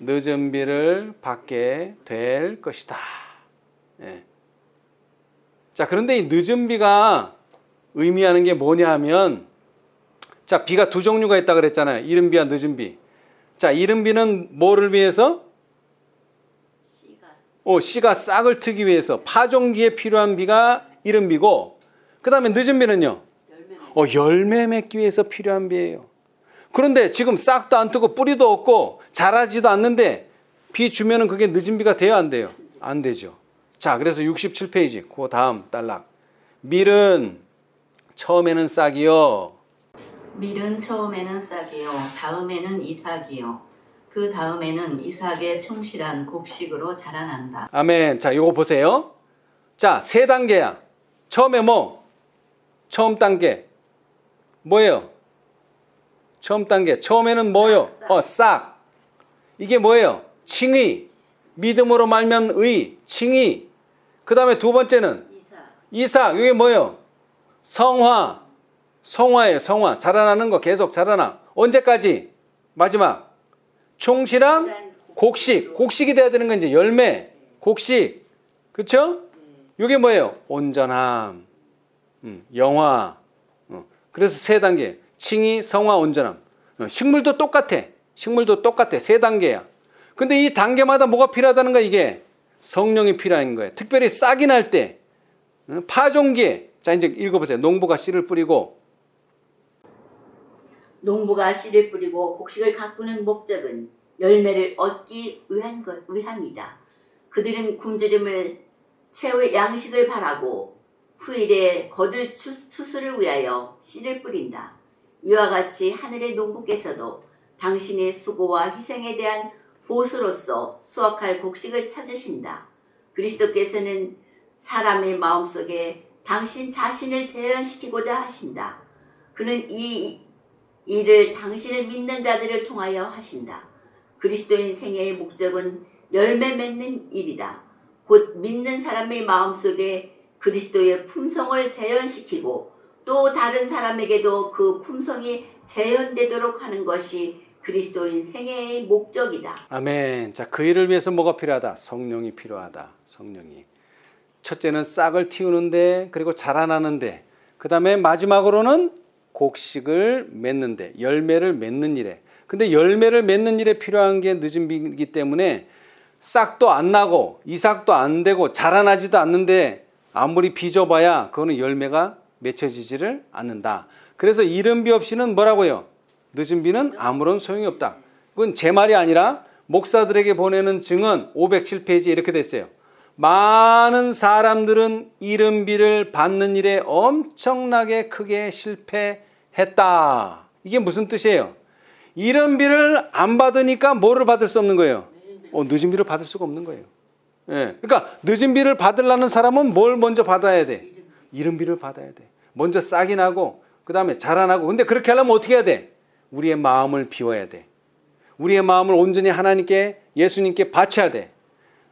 늦은 비를 받게 될 것이다. 예. 자, 그런데 이 늦은 비가 의미하는 게 뭐냐 하면, 자, 비가 두 종류가 있다 그랬잖아요. 이른 비와 늦은 비. 자, 이른 비는 뭐를 위해서? 씨가 싹을 트기 위해서 파종기에 필요한 비가 이른 비고, 그 다음에 늦은 비는요? 열매 맺기 위해서 필요한 비예요. 그런데 지금 싹도 안 트고 뿌리도 없고 자라지도 않는데 비 주면은 그게 늦은 비가 돼요, 안 돼요? 안 되죠. 자, 그래서 67페이지 그 다음 단락. 밀은 처음에는 싹이요. 밀은 처음에는 싹이요, 다음에는 이삭이요, 그 다음에는 이삭의 충실한 곡식으로 자라난다. 아멘. 자, 요거 보세요. 자, 세 단계야. 처음에 뭐? 처음 단계. 뭐예요? 처음 단계. 처음에는 뭐요? 싹. 이게 뭐예요? 칭의. 믿음으로 말면 의. 칭의. 그 다음에 두 번째는 이삭. 이게 뭐예요? 성화. 성화예요. 성화. 자라나는 거 계속 자라나. 언제까지? 마지막. 충실한 곡식. 곡식이 돼야 되는 건 이제 열매. 곡식. 그렇죠? 이게 뭐예요? 온전함. 영화. 그래서 세 단계. 칭의, 성화, 온전함. 식물도 똑같아. 식물도 똑같아. 세 단계야. 근데 이 단계마다 뭐가 필요하다는 거야, 이게? 성령이 필요한 거예요. 특별히 싹이 날 때. 파종기에. 자, 이제 읽어보세요. 농부가 씨를 뿌리고. 농부가 씨를 뿌리고 곡식을 가꾸는 목적은 열매를 얻기 위함이다. 그들은 굶주림을 채울 양식을 바라고 후일에 거둘 추수를 위하여 씨를 뿌린다. 이와 같이 하늘의 농부께서도 당신의 수고와 희생에 대한 보수로서 수확할 곡식을 찾으신다. 그리스도께서는 사람의 마음속에 당신 자신을 재현시키고자 하신다. 그는 이 일을 당신을 믿는 자들을 통하여 하신다. 그리스도인 생애의 목적은 열매 맺는 일이다. 곧 믿는 사람의 마음속에 그리스도의 품성을 재현시키고 또 다른 사람에게도 그 품성이 재현되도록 하는 것이 그리스도인 생애의 목적이다. 아멘. 자, 그 일을 위해서 뭐가 필요하다? 성령이 필요하다. 성령이. 첫째는 싹을 틔우는데, 그리고 자라나는데, 그 다음에 마지막으로는 곡식을 맺는데, 열매를 맺는 일에. 근데 열매를 맺는 일에 필요한 게 늦은 비이기 때문에 싹도 안 나고 이삭도 안 되고 자라나지도 않는데 아무리 빚어봐야 그거는 열매가 맺혀지지를 않는다. 그래서 이른 비 없이는 뭐라고요? 늦은 비는 아무런 소용이 없다. 그건 제 말이 아니라 목사들에게 보내는 증언 507페이지에 이렇게 됐어요. 많은 사람들은 이른 비를 받는 일에 엄청나게 크게 실패했다. 이게 무슨 뜻이에요? 이른 비를 안 받으니까 뭐를 받을 수 없는 거예요? 늦은 비를 받을 수가 없는 거예요. 예. 그러니까 늦은 비를 받으려는 사람은 뭘 먼저 받아야 돼? 이른 비를 받아야 돼. 먼저 싹이 나고 그 다음에 자라나고. 근데 그렇게 하려면 어떻게 해야 돼? 우리의 마음을 비워야 돼. 우리의 마음을 온전히 하나님께, 예수님께 바쳐야 돼.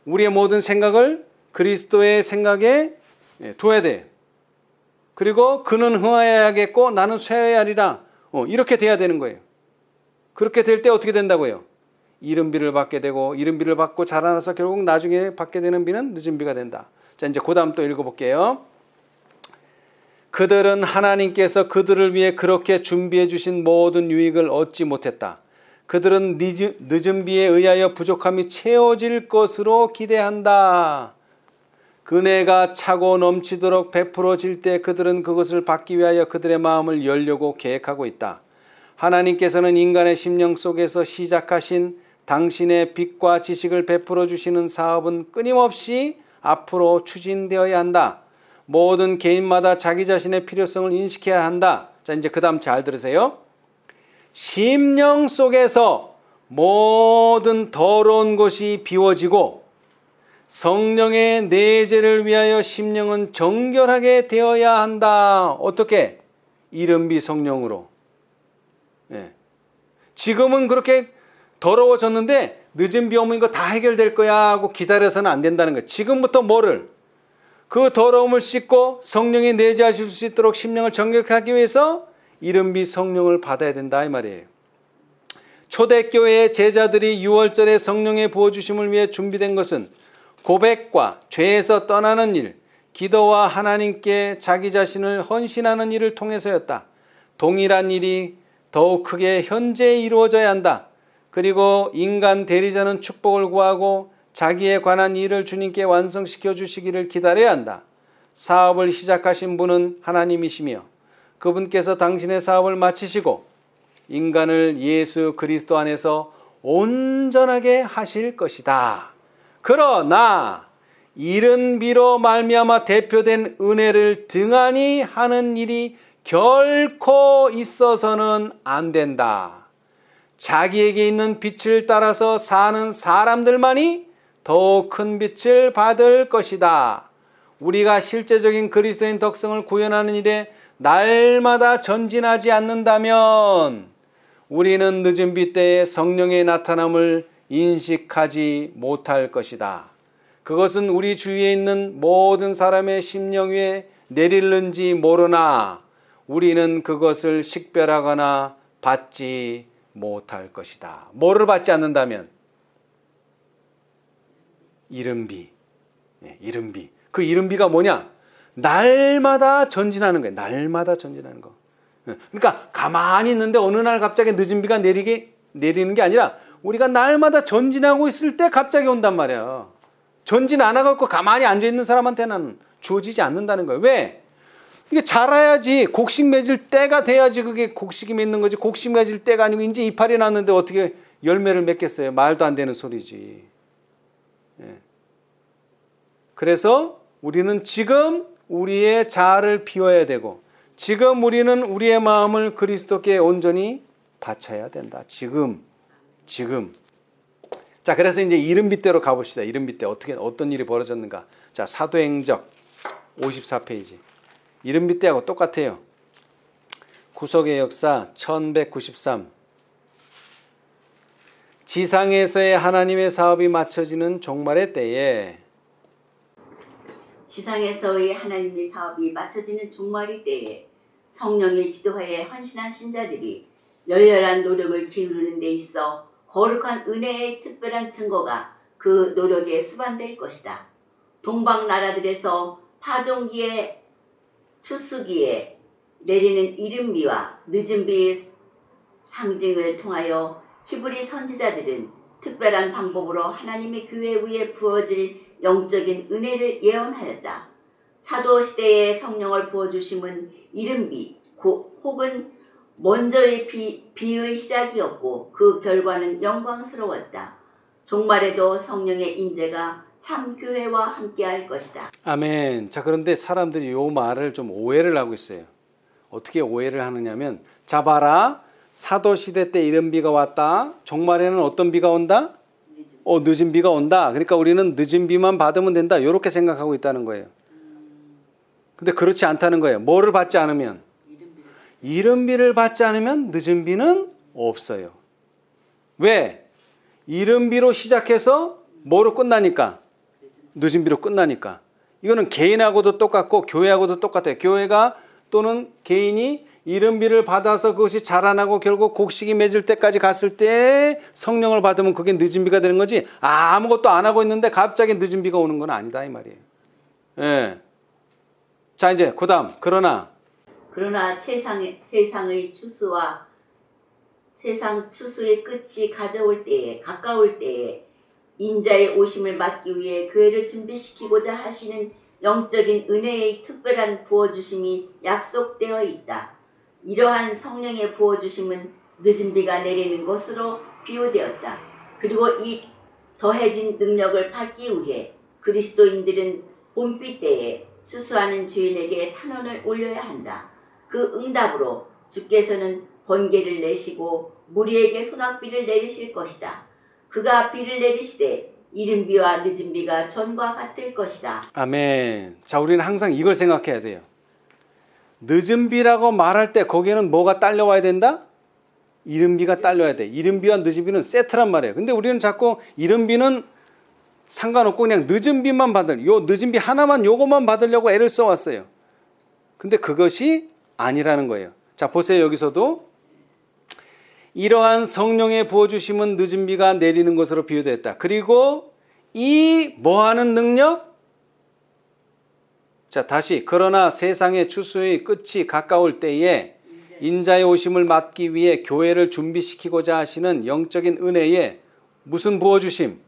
우리의 모든 생각을 그리스도의 생각에 둬야 돼. 그리고 그는 흥하여야겠고 나는 쇠하여야 하리라. 이렇게 돼야 되는 거예요. 그렇게 될 때 어떻게 된다고요? 이른 비를 받게 되고 이른 비를 받고 자라나서 결국 나중에 받게 되는 비는 늦은 비가 된다. 자, 이제 그 다음 또 읽어볼게요. 그들은 하나님께서 그들을 위해 그렇게 준비해 주신 모든 유익을 얻지 못했다. 그들은 늦은 비에 의하여 부족함이 채워질 것으로 기대한다. 은혜가 차고 넘치도록 베풀어질 때 그들은 그것을 받기 위하여 그들의 마음을 열려고 계획하고 있다. 하나님께서는 인간의 심령 속에서 시작하신 당신의 빛과 지식을 베풀어 주시는 사업은 끊임없이 앞으로 추진되어야 한다. 모든 개인마다 자기 자신의 필요성을 인식해야 한다. 자, 이제 그 다음 잘 들으세요. 심령 속에서 모든 더러운 것이 비워지고 성령의 내재를 위하여 심령은 정결하게 되어야 한다. 어떻게? 이른비 성령으로. 예. 지금은 그렇게 더러워졌는데 늦은 비 오면 이거 다 해결될 거야 하고 기다려서는 안 된다는 거예요. 지금부터 뭐를? 그 더러움을 씻고 성령이 내재하실 수 있도록 심령을 정결하기 위해서 이른비 성령을 받아야 된다 이 말이에요. 초대교회의 제자들이 유월절에 성령의 부어주심을 위해 준비된 것은 고백과 죄에서 떠나는 일, 기도와 하나님께 자기 자신을 헌신하는 일을 통해서였다. 동일한 일이 더욱 크게 현재 이루어져야 한다. 그리고 인간 대리자는 축복을 구하고 자기에 관한 일을 주님께 완성시켜 주시기를 기다려야 한다. 사업을 시작하신 분은 하나님이시며 그분께서 당신의 사업을 마치시고 인간을 예수 그리스도 안에서 온전하게 하실 것이다. 그러나 이른 비로 말미암아 대표된 은혜를 등한히 하는 일이 결코 있어서는 안 된다. 자기에게 있는 빛을 따라서 사는 사람들만이 더 큰 빛을 받을 것이다. 우리가 실제적인 그리스도인 덕성을 구현하는 일에 날마다 전진하지 않는다면 우리는 늦은 비 때에 성령의 나타남을 인식하지 못할 것이다. 그것은 우리 주위에 있는 모든 사람의 심령 위에 내릴는지 모르나 우리는 그것을 식별하거나 받지 못할 것이다. 뭐를 받지 않는다면? 이른 비. 이른 비. 그 이른 비가 뭐냐? 날마다 전진하는 거예요. 날마다 전진하는 거. 그러니까 가만히 있는데 어느 날 갑자기 늦은 비가 내리는 게 아니라 우리가 날마다 전진하고 있을 때 갑자기 온단 말이야. 전진 안 하고 가만히 앉아있는 사람한테는 주어지지 않는다는 거예요. 왜? 이게 자라야지 곡식 맺을 때가 돼야지 그게 곡식이 맺는 거지. 곡식 맺을 때가 아니고 이제 이파리 났는데 어떻게 열매를 맺겠어요. 말도 안 되는 소리지. 예. 그래서 우리는 지금 우리의 자아를 비워야 되고 지금 우리는 우리의 마음을 그리스도께 온전히 바쳐야 된다. 지금. 자, 그래서 이제 이른 빗대로 가봅시다. 이른 빗대 어떤 일이 벌어졌는가. 자, 사도행적 54페이지. 이른 빗대하고 똑같아요. 구속의 역사 1193. 지상에서의 하나님의 사업이 마쳐지는 종말의 때에 지상에서의 하나님의 사업이 마쳐지는 종말의 때에 성령의 지도하에 헌신한 신자들이 열렬한 노력을 기울이는 데 있어 거룩한 은혜의 특별한 증거가 그 노력에 수반될 것이다. 동방 나라들에서 파종기에 추수기에 내리는 이른 비와 늦은 비의 상징을 통하여 히브리 선지자들은 특별한 방법으로 하나님의 교회 위에 부어질 영적인 은혜를 예언하였다. 사도시대에 성령을 부어주심은 이른 비 혹은 먼저의 비의 시작이었고 그 결과는 영광스러웠다. 종말에도 성령의 인재가 참 교회와 함께할 것이다. 아멘. 자, 그런데 사람들이 요 말을 좀 오해를 하고 있어요. 어떻게 오해를 하느냐면, 자 봐라, 사도시대 때 이른 비가 왔다. 종말에는 어떤 비가 온다? 늦은 비가 온다. 그러니까 우리는 늦은 비만 받으면 된다. 이렇게 생각하고 있다는 거예요. 근데 그렇지 않다는 거예요. 뭐를 받지 않으면? 이른 비를 받지 않으면 늦은 비는 없어요. 왜? 이른 비로 시작해서 뭐로 끝나니까? 늦은 비로 끝나니까. 이거는 개인하고도 똑같고 교회하고도 똑같아요. 교회가 또는 개인이 이른 비를 받아서 그것이 자라나고 결국 곡식이 맺을 때까지 갔을 때 성령을 받으면 그게 늦은 비가 되는 거지, 아무것도 안 하고 있는데 갑자기 늦은 비가 오는 건 아니다 이 말이에요. 예. 자, 이제 그 다음 그러나 세상의 추수와 세상 추수의 끝이 가까울 때에 인자의 오심을 맞기 위해 교회를 준비시키고자 하시는 영적인 은혜의 특별한 부어주심이 약속되어 있다. 이러한 성령의 부어주심은 늦은 비가 내리는 것으로 비유되었다. 그리고 이 더해진 능력을 받기 위해 그리스도인들은 봄비 때에 추수하는 주인에게 탄원을 올려야 한다. 그 응답으로 주께서는 번개를 내시고 무리에게 소낙비를 내리실 것이다. 그가 비를 내리시되 이른 비와 늦은 비가 전과 같을 것이다. 아멘. 자, 우리는 항상 이걸 생각해야 돼요. 늦은 비라고 말할 때 거기에는 뭐가 딸려와야 된다? 이른 비가 딸려야 돼. 이른 비와 늦은 비는 세트란 말이에요. 근데 우리는 자꾸 이른 비는 상관없고 그냥 늦은 비만 요 늦은 비 하나만 요것만 받으려고 애를 써왔어요. 근데 그것이 아니라는 거예요. 자, 보세요. 여기서도 이러한 성령의 부어주심은 늦은 비가 내리는 것으로 비유됐다. 그리고 이 뭐하는 능력? 자, 다시 그러나 세상의 추수의 끝이 가까울 때에 인자의 오심을 맞기 위해 교회를 준비시키고자 하시는 영적인 은혜에 무슨 부어주심?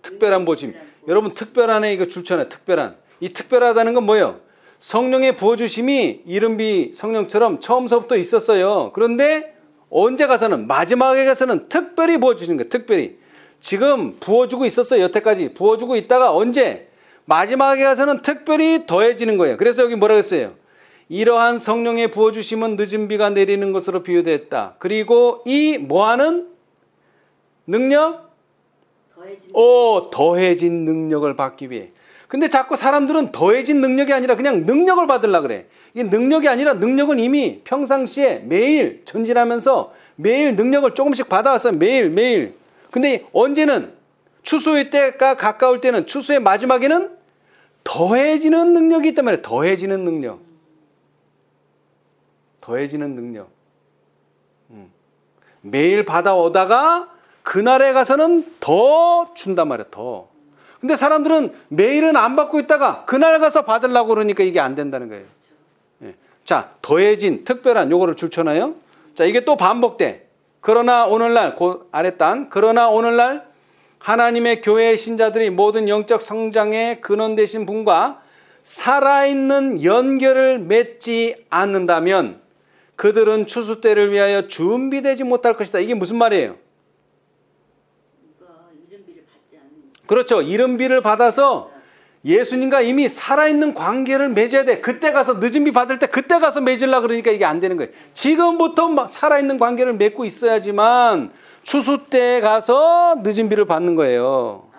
특별한 부어주심. 여러분 특별한에 이거 줄잖아요. 특별한. 이 특별하다는 건 뭐예요? 성령의 부어주심이 이른비 성령처럼 처음서부터 있었어요. 그런데 언제 가서는 마지막에 가서는 특별히 부어주시는 거예요. 특별히. 지금 부어주고 있었어요. 여태까지 부어주고 있다가 언제? 마지막에 가서는 특별히 더해지는 거예요. 그래서 여기 뭐라고 했어요? 이러한 성령의 부어주심은 늦은 비가 내리는 것으로 비유됐다. 그리고 이 뭐하는 능력? 더해진 능력을 받기 위해. 근데 자꾸 사람들은 더해진 능력이 아니라 그냥 능력을 받으려고 그래. 이게 능력이 아니라 능력은 이미 평상시에 매일 전진하면서 매일 능력을 조금씩 받아왔어요. 매일. 근데 언제는 추수의 때가 가까울 때는 추수의 마지막에는 더해지는 능력이 있단 말이에요. 더해지는 능력. 매일 받아오다가 그날에 가서는 더 준단 말이에요. 더. 근데 사람들은 매일은 안 받고 있다가 그날 가서 받으려고 그러니까 이게 안 된다는 거예요. 예. 자, 더해진 특별한 요거를 줄쳐놔요. 자, 이게 또 반복돼. 그러나 오늘날 그러나 오늘날 하나님의 교회의 신자들이 모든 영적 성장의 근원 되신 분과 살아있는 연결을 맺지 않는다면 그들은 추수 때를 위하여 준비되지 못할 것이다. 이게 무슨 말이에요? 그렇죠. 이른 비를 받아서 예수님과 이미 살아있는 관계를 맺어야 돼. 그때 가서 늦은 비 받을 때 그때 가서 맺으려고 그러니까 이게 안 되는 거예요. 지금부터 살아있는 관계를 맺고 있어야지만 추수 때 가서 늦은 비를 받는 거예요.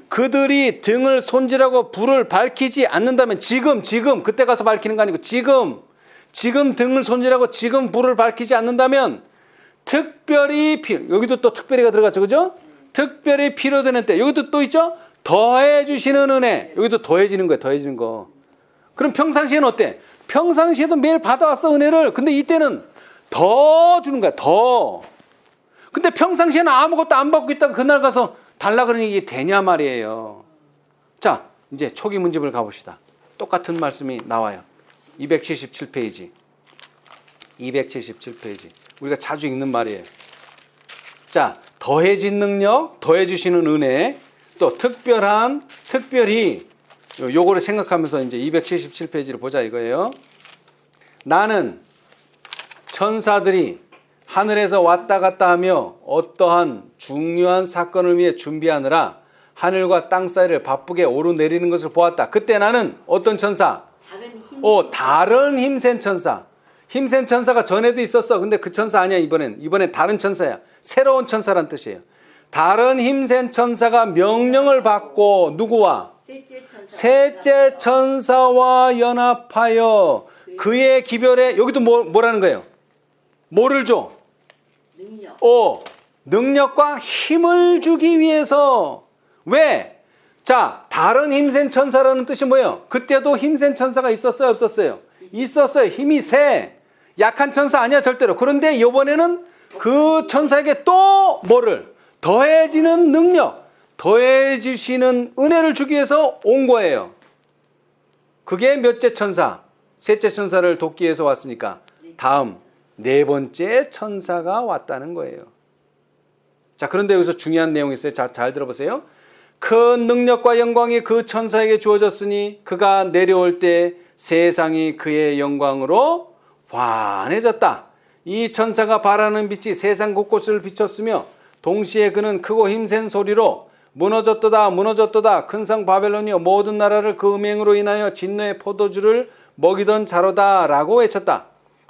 그들이 등을 손질하고 불을 밝히지 않는다면 지금 그때 가서 밝히는 거 아니고 지금 등을 손질하고 지금 불을 밝히지 않는다면 특별히 여기도 또 특별히가 들어갔죠. 그죠? 특별히 필요되는 때 여기도 또 있죠. 더해 주시는 은혜. 여기도 더해지는 거예요. 더해지는 거. 그럼 평상시에는 어때? 평상시에도 매일 받아왔어 은혜를. 근데 이때는 더 주는 거야. 더. 근데 평상시에는 아무것도 안 받고 있다가 그날 가서 달라 그러니 이게 되냐 말이에요. 자, 이제 초기 문집을 가봅시다. 똑같은 말씀이 나와요. 277페이지. 277페이지. 우리가 자주 읽는 말이에요. 자, 더해진 능력, 더해주시는 은혜, 또 특별히 요거를 생각하면서 이제 277페이지를 보자 이거예요. 나는 천사들이 하늘에서 왔다 갔다 하며 어떠한 중요한 사건을 위해 준비하느라 하늘과 땅 사이를 바쁘게 오르내리는 것을 보았다. 그때 나는 어떤 천사? 다른 힘센 천사. 힘센 천사가 전에도 있었어. 근데 그 천사 아니야 이번엔 다른 천사야. 새로운 천사란 뜻이에요. 다른 힘센 천사가 명령을 받고 누구와? 셋째 천사와 연합하여 그의 기별에 여기도 뭐라는 거예요? 뭐를 줘? 능력과 힘을 주기 위해서. 왜? 자, 다른 힘센 천사라는 뜻이 뭐예요? 그때도 힘센 천사가 있었어요, 없었어요? 있었어요. 힘이 세. 약한 천사 아니야, 절대로. 그런데 이번에는 그 천사에게 또 뭐를? 더해지는 능력, 더해주시는 은혜를 주기 위해서 온 거예요. 그게 몇째 천사? 셋째 천사를 돕기 위해서 왔으니까 다음 네 번째 천사가 왔다는 거예요. 자, 그런데 여기서 중요한 내용이 있어요. 자, 잘 들어보세요. 큰 능력과 영광이 그 천사에게 주어졌으니 그가 내려올 때 세상이 그의 영광으로 환해졌다. 이 천사가 발하는 빛이 세상 곳곳을 비췄으며 동시에 그는 크고 힘센 소리로 무너졌도다 무너졌도다 큰 성 바벨론이여 모든 나라를 그 음행으로 인하여 진노의 포도주를 먹이던 자로다 라고 외쳤다.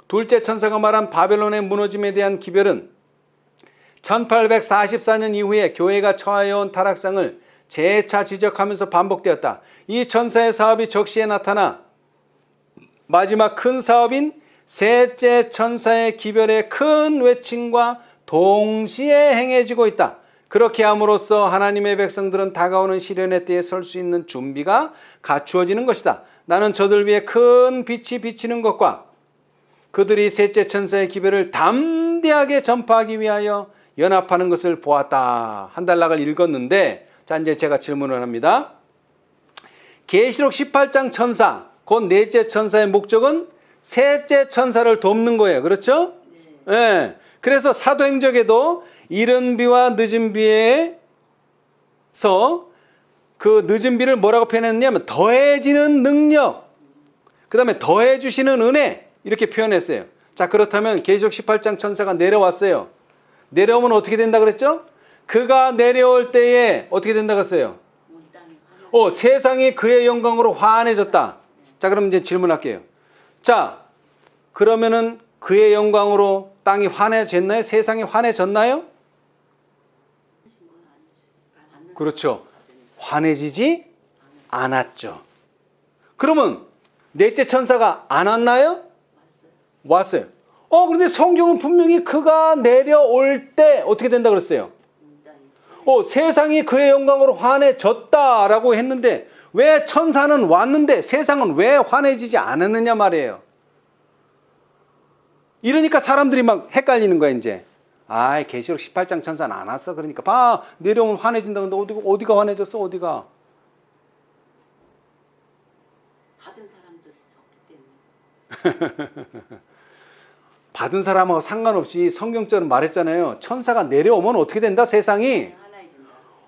둘째 천사가 말한 바벨론의 무너짐에 대한 기별은 1844년 이후에 교회가 처하여온 타락상을 재차 지적하면서 반복되었다. 이 천사의 사업이 적시에 나타나 마지막 큰 사업인 셋째 천사의 기별의 큰 외침과 동시에 행해지고 있다. 그렇게 함으로써 하나님의 백성들은 다가오는 시련의 때에 설 수 있는 준비가 갖추어지는 것이다. 나는 저들 위해 큰 빛이 비치는 것과 그들이 셋째 천사의 기별을 담대하게 전파하기 위하여 연합하는 것을 보았다. 한 단락을 읽었는데, 자, 이제 제가 질문을 합니다. 계시록 18장 천사, 곧 넷째 천사의 목적은 셋째 천사를 돕는 거예요. 그렇죠? 네. 네. 그래서 사도행적에도 이른 비와 늦은 비에서 그 늦은 비를 뭐라고 표현했냐면 더해지는 능력, 그 다음에 더해주시는 은혜, 이렇게 표현했어요. 자, 그렇다면 계시록 18장 천사가 내려왔어요. 내려오면 어떻게 된다 그랬죠? 그가 내려올 때에 어떻게 된다 그랬어요? 세상이 그의 영광으로 환해졌다. 자, 그럼 이제 질문할게요. 자, 그러면은 그의 영광으로 땅이 환해졌나요? 세상이 환해졌나요? 그렇죠. 환해지지 않았죠. 그러면 넷째 천사가 안 왔나요? 왔어요. 그런데 성경은 분명히 그가 내려올 때 어떻게 된다 그랬어요? 세상이 그의 영광으로 환해졌다라고 했는데 왜 천사는 왔는데 세상은 왜 환해지지 않았느냐 말이에요. 이러니까 사람들이 막 헷갈리는 거야 이제. 계시록 18장 천사는 안 왔어. 그러니까 봐, 내려오면 환해진다. 근데 어디가 환해졌어? 어디가? 받은 사람들 적기 때문에. 받은 사람하고 상관없이 성경적으로 말했잖아요. 천사가 내려오면 어떻게 된다? 세상이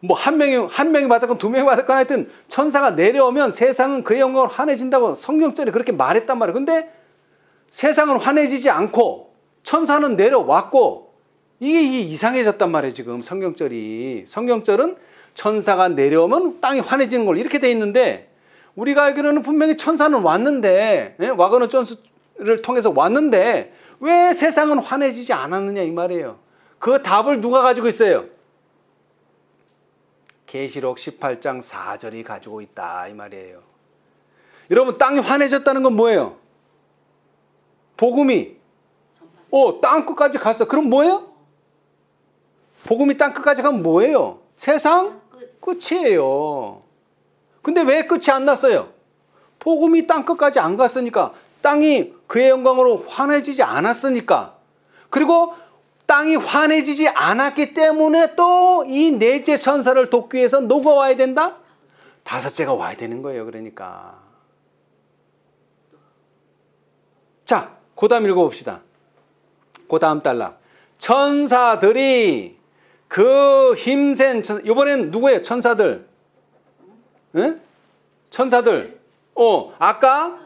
뭐 한 명이 받았건 두 명이 받았건 하여튼 천사가 내려오면 세상은 그의 영광으로 환해진다고 성경적으로 그렇게 말했단 말이에요. 근데 세상은 환해지지 않고 천사는 내려왔고 이게 이상해졌단 말이에요. 지금 성경절은 천사가 내려오면 땅이 환해지는 걸 이렇게 돼 있는데 우리가 알기로는 분명히 천사는 왔는데 와거너 존스를 통해서 왔는데 왜 세상은 환해지지 않았느냐 이 말이에요. 그 답을 누가 가지고 있어요? 계시록 18장 4절이 가지고 있다 이 말이에요. 여러분, 땅이 환해졌다는 건 뭐예요? 복음이 땅 끝까지 갔어. 그럼 뭐예요? 복음이 땅 끝까지 가면 뭐예요? 세상 끝이에요. 근데 왜 끝이 안 났어요? 복음이 땅 끝까지 안 갔으니까, 땅이 그의 영광으로 환해지지 않았으니까. 그리고 땅이 환해지지 않았기 때문에 또 이 넷째 천사를 돕기 위해서 누가 와야 된다? 다섯째가 와야 되는 거예요. 그러니까. 자, 그 다음 읽어봅시다. 그 다음 단락. 천사들이 그 힘센 이번엔 누구예요? 천사들. 응? 천사들. 아까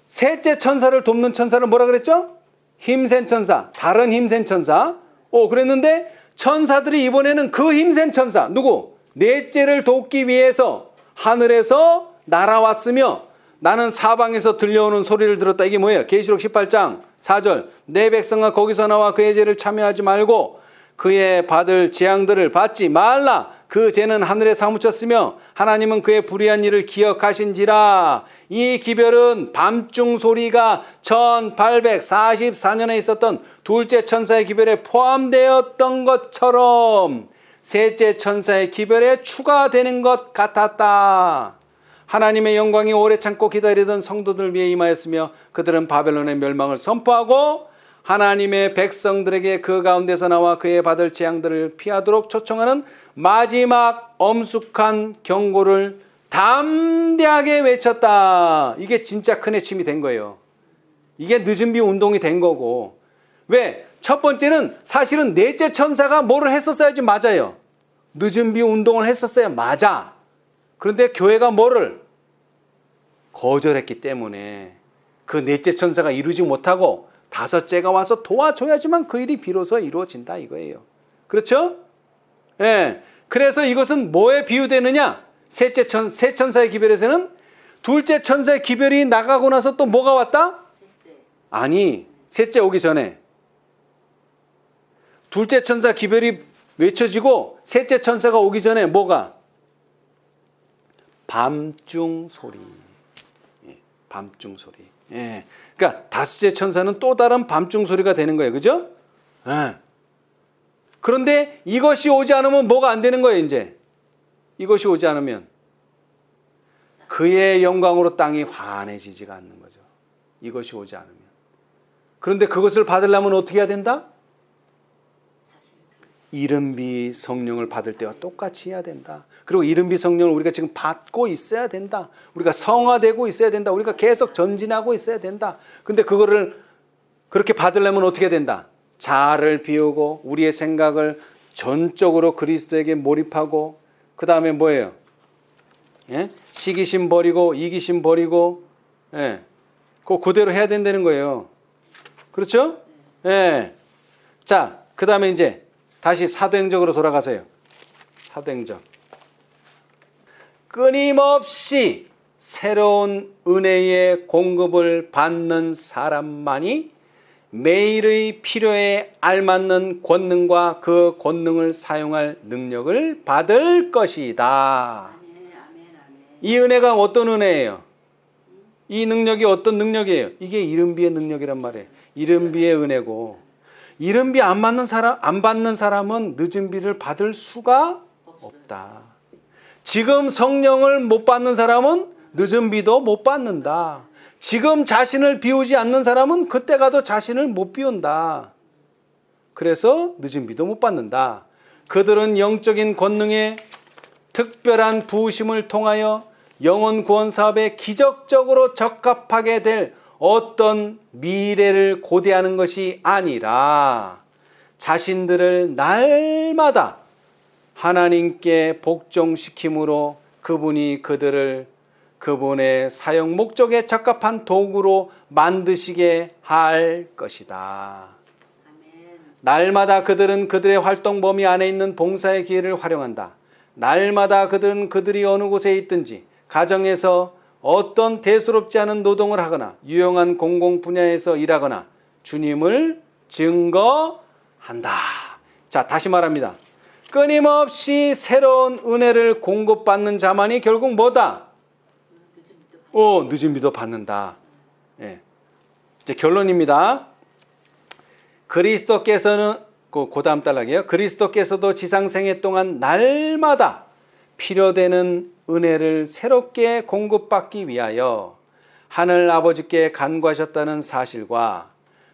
셋째 천사를 돕는 천사를 뭐라 그랬죠? 힘센 천사. 다른 힘센 천사. 그랬는데 천사들이 이번에는 그 힘센 천사. 누구? 넷째를 돕기 위해서 하늘에서 날아왔으며 나는 사방에서 들려오는 소리를 들었다. 이게 뭐예요? 계시록 18장 4절. 내 백성아 거기서 나와 그의 죄를 참여하지 말고 그의 받을 재앙들을 받지 말라. 그 죄는 하늘에 사무쳤으며 하나님은 그의 불의한 일을 기억하신지라. 이 기별은 밤중 소리가 1844년에 있었던 둘째 천사의 기별에 포함되었던 것처럼 셋째 천사의 기별에 추가되는 것 같았다. 하나님의 영광이 오래 참고 기다리던 성도들 위해 임하였으며 그들은 바벨론의 멸망을 선포하고 하나님의 백성들에게 그 가운데서 나와 그의 받을 재앙들을 피하도록 초청하는 마지막 엄숙한 경고를 담대하게 외쳤다. 이게 진짜 큰 해침이 된 거예요. 이게 늦은 비 운동이 된 거고. 왜? 첫 번째는 사실은 넷째 천사가 뭐를 했었어야지 맞아요. 늦은 비 운동을 했었어야 맞아. 그런데 교회가 뭐를 거절했기 때문에 그 넷째 천사가 이루지 못하고 다섯째가 와서 도와줘야지만 그 일이 비로소 이루어진다 이거예요. 그렇죠? 예. 그래서 이것은 뭐에 비유되느냐? 세 천사의 기별에서는 둘째 천사의 기별이 나가고 나서 또 뭐가 왔다? 아니, 셋째 오기 전에 둘째 천사 기별이 외쳐지고 셋째 천사가 오기 전에 뭐가? 밤중 소리. 예, 밤중 소리. 예. 그러니까 다섯째 천사는 또 다른 밤중 소리가 되는 거예요. 그죠? 예. 그런데 이것이 오지 않으면 뭐가 안 되는 거예요, 이제. 이것이 오지 않으면 그의 영광으로 땅이 환해지지가 않는 거죠. 이것이 오지 않으면. 그런데 그것을 받으려면 어떻게 해야 된다? 이른비 성령을 받을 때와 똑같이 해야 된다. 그리고 이른비 성령을 우리가 지금 받고 있어야 된다. 우리가 성화되고 있어야 된다. 우리가 계속 전진하고 있어야 된다. 근데 그거를 그렇게 받으려면 어떻게 된다? 자아를 비우고 우리의 생각을 전적으로 그리스도에게 몰입하고 그 다음에 뭐예요? 예? 시기심 버리고 이기심 버리고 예. 그대로 해야 된다는 거예요. 그렇죠? 예. 자, 그 다음에 이제 다시 사도행적으로 돌아가세요. 사도행적. 끊임없이 새로운 은혜의 공급을 받는 사람만이 매일의 필요에 알맞는 권능과 그 권능을 사용할 능력을 받을 것이다. 이 은혜가 어떤 은혜예요? 이 능력이 어떤 능력이에요? 이게 이른비의 능력이란 말이에요. 이른비의 은혜고, 이른비 안 받는 사람은 늦은 비를 받을 수가 없다. 지금 성령을 못 받는 사람은 늦은 비도 못 받는다. 지금 자신을 비우지 않는 사람은 그때 가도 자신을 못 비운다. 그래서 늦은 비도 못 받는다. 그들은 영적인 권능의 특별한 부으심을 통하여 영혼 구원 사업에 기적적으로 적합하게 될 어떤 미래를 고대하는 것이 아니라 자신들을 날마다 하나님께 복종시킴으로 그분이 그들을 그분의 사용 목적에 적합한 도구로 만드시게 할 것이다. 날마다 그들은 그들의 활동 범위 안에 있는 봉사의 기회를 활용한다. 날마다 그들은 그들이 어느 곳에 있든지 가정에서 어떤 대수롭지 않은 노동을 하거나 유용한 공공 분야에서 일하거나 주님을 증거한다. 자, 다시 말합니다. 끊임없이 새로운 은혜를 공급받는 자만이 결국 뭐다? 늦은 비도 받는다. 예. 이제 결론입니다. 그리스도께서는 그 다음 단락이에요. 그리스도께서도 지상생애 동안 날마다 필요되는 은혜를 새롭게 공급받기 위하여 하늘 아버지께 간구하셨다는 사실과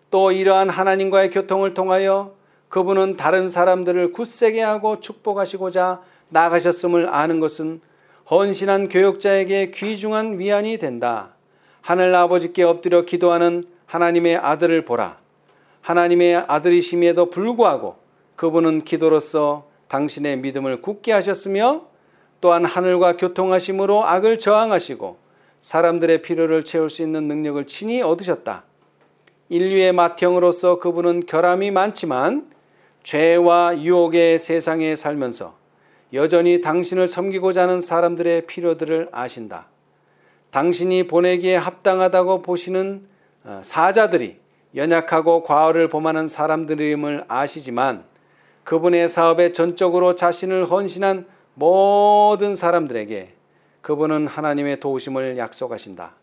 또 이러한 하나님과의 교통을 통하여 그분은 다른 사람들을 굳세게 하고 축복하시고자 나가셨음을 아는 것은 헌신한 교역자에게 귀중한 위안이 된다. 하늘 아버지께 엎드려 기도하는 하나님의 아들을 보라. 하나님의 아들이심에도 불구하고 그분은 기도로서 당신의 믿음을 굳게 하셨으며 또한 하늘과 교통하심으로 악을 저항하시고 사람들의 필요를 채울 수 있는 능력을 친히 얻으셨다. 인류의 맏형으로서 그분은 결함이 많지만 죄와 유혹의 세상에 살면서 여전히 당신을 섬기고자 하는 사람들의 필요들을 아신다. 당신이 보내기에 합당하다고 보시는 사자들이 연약하고 과오를 범하는 사람들임을 아시지만 그분의 사업에 전적으로 자신을 헌신한 모든 사람들에게 그분은 하나님의 도우심을 약속하신다.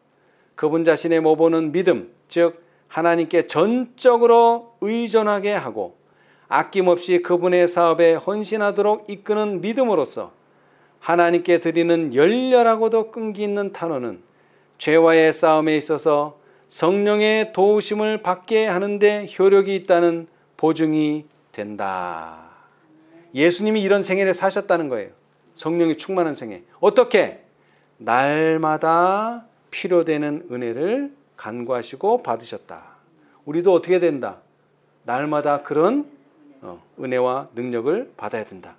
그분 자신의 모보는 믿음, 즉 하나님께 전적으로 의존하게 하고 아낌없이 그분의 사업에 헌신하도록 이끄는 믿음으로써 하나님께 드리는 열렬하고도 끈기 있는 탄원은 죄와의 싸움에 있어서 성령의 도우심을 받게 하는데 효력이 있다는 보증이 된다. 예수님이 이런 생애를 사셨다는 거예요. 성령이 충만한 생애. 어떻게? 날마다 필요되는 은혜를 간구하시고 받으셨다. 우리도 어떻게 된다? 날마다 그런 은혜와 능력을 받아야 된다.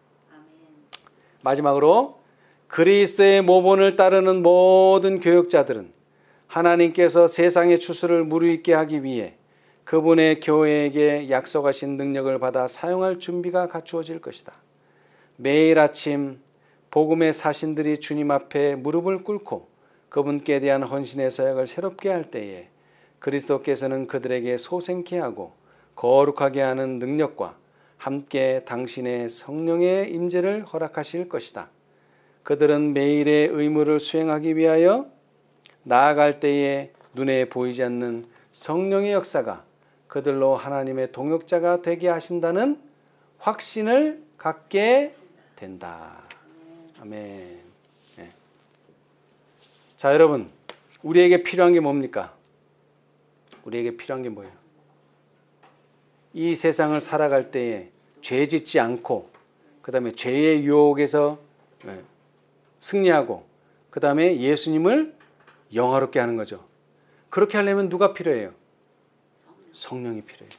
마지막으로 그리스도의 모본을 따르는 모든 교역자들은 하나님께서 세상의 추수를 무르익게 하기 위해 그분의 교회에게 약속하신 능력을 받아 사용할 준비가 갖추어질 것이다. 매일 아침 복음의 사신들이 주님 앞에 무릎을 꿇고 그분께 대한 헌신의 서약을 새롭게 할 때에 그리스도께서는 그들에게 소생케 하고 거룩하게 하는 능력과 함께 당신의 성령의 임재를 허락하실 것이다. 그들은 매일의 의무를 수행하기 위하여 나아갈 때에 눈에 보이지 않는 성령의 역사가 그들로 하나님의 동역자가 되게 하신다는 확신을 갖게 된다. 아멘. 네. 자, 여러분, 우리에게 필요한 게 뭡니까? 우리에게 필요한 게 뭐예요? 이 세상을 살아갈 때에 죄 짓지 않고 그 다음에 죄의 유혹에서 승리하고 그 다음에 예수님을 영화롭게 하는 거죠. 그렇게 하려면 누가 필요해요? 성령이 필요해요.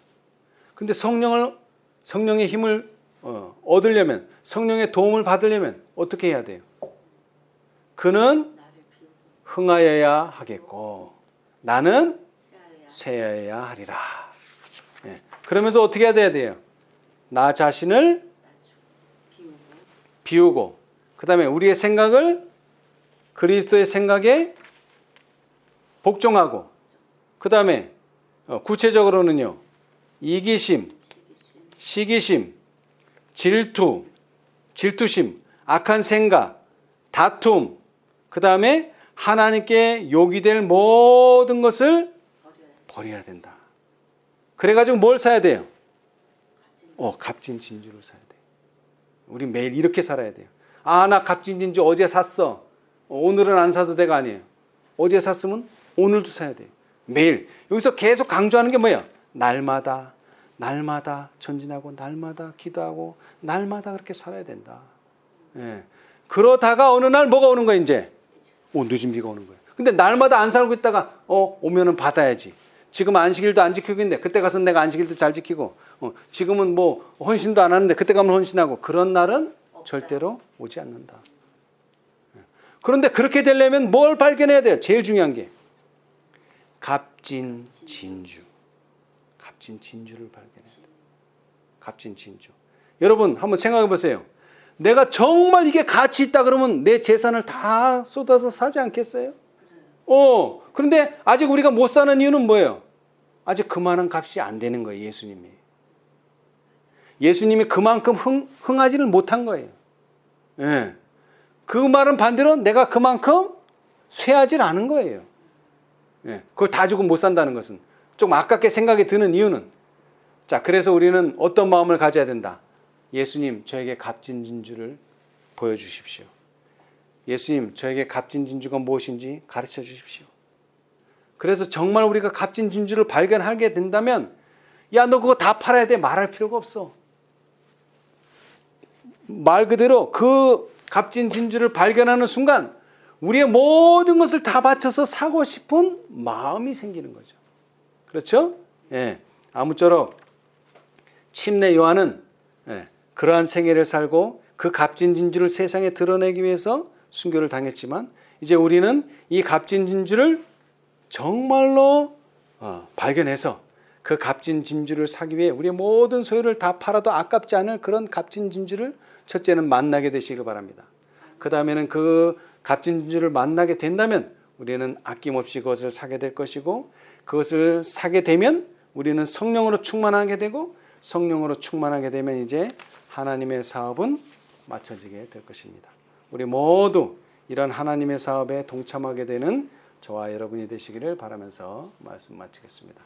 근데 성령의 힘을 얻으려면, 성령의 도움을 받으려면 어떻게 해야 돼요? 그는 흥하여야 하겠고 나는 쇠하여야 하리라. 그러면서 어떻게 해야 돼요? 나 자신을 비우고 그 다음에 우리의 생각을 그리스도의 생각에 복종하고 그 다음에 구체적으로는요, 이기심, 시기심, 질투심, 악한 생각, 다툼, 그 다음에 하나님께 욕이 될 모든 것을 버려야 된다. 그래가지고 뭘 사야 돼요? 값진 진주를 사야 돼요. 우리 매일 이렇게 살아야 돼요. 나 값진 진주 어제 샀어. 오늘은 안 사도 돼가 아니에요. 어제 샀으면 오늘도 사야 돼요. 매일. 여기서 계속 강조하는 게 뭐예요? 날마다 전진하고 날마다 기도하고 날마다 그렇게 살아야 된다. 그러다가 어느 날 뭐가 오는 거예요, 이제? 늦은 비가 오는 거예요. 근데 날마다 안 살고 있다가 오면은 받아야지. 지금 안식일도 안 지키고 있는데 그때 가서 내가 안식일도 잘 지키고 지금은 뭐 헌신도 안 하는데 그때 가면 헌신하고 그런 날은 절대로 오지 않는다. 그런데 그렇게 되려면 뭘 발견해야 돼요? 제일 중요한 게 값진 진주. 값진 진주를 발견해야 돼요. 값진 진주. 여러분 한번 생각해 보세요. 내가 정말 이게 가치 있다 그러면 내 재산을 다 쏟아서 사지 않겠어요? 그런데 아직 우리가 못 사는 이유는 뭐예요? 아직 그만한 값이 안 되는 거예요, 예수님이. 예수님이 그만큼 흥하지를 못한 거예요. 그 말은 반대로 내가 그만큼 쇠하지 않은 거예요. 그걸 다 주고 못 산다는 것은 좀 아깝게 생각이 드는 이유는, 자, 그래서 우리는 어떤 마음을 가져야 된다? 예수님, 저에게 값진 진주를 보여주십시오. 예수님, 저에게 값진 진주가 무엇인지 가르쳐 주십시오. 그래서 정말 우리가 값진 진주를 발견하게 된다면 야, 너 그거 다 팔아야 돼. 말할 필요가 없어. 말 그대로 그 값진 진주를 발견하는 순간 우리의 모든 것을 다 바쳐서 사고 싶은 마음이 생기는 거죠. 그렇죠? 예. 아무쪼록 침례 요한은 그러한 생애를 살고 그 값진 진주를 세상에 드러내기 위해서 순교를 당했지만 이제 우리는 이 값진 진주를 정말로 발견해서 그 값진 진주를 사기 위해 우리의 모든 소유를 다 팔아도 아깝지 않을 그런 값진 진주를 첫째는 만나게 되시길 바랍니다. 그 다음에는 그 값진 진주를 만나게 된다면 우리는 아낌없이 그것을 사게 될 것이고 그것을 사게 되면 우리는 성령으로 충만하게 되고 성령으로 충만하게 되면 이제 하나님의 사업은 마쳐지게 될 것입니다. 우리 모두 이런 하나님의 사업에 동참하게 되는 저와 여러분이 되시기를 바라면서 말씀 마치겠습니다.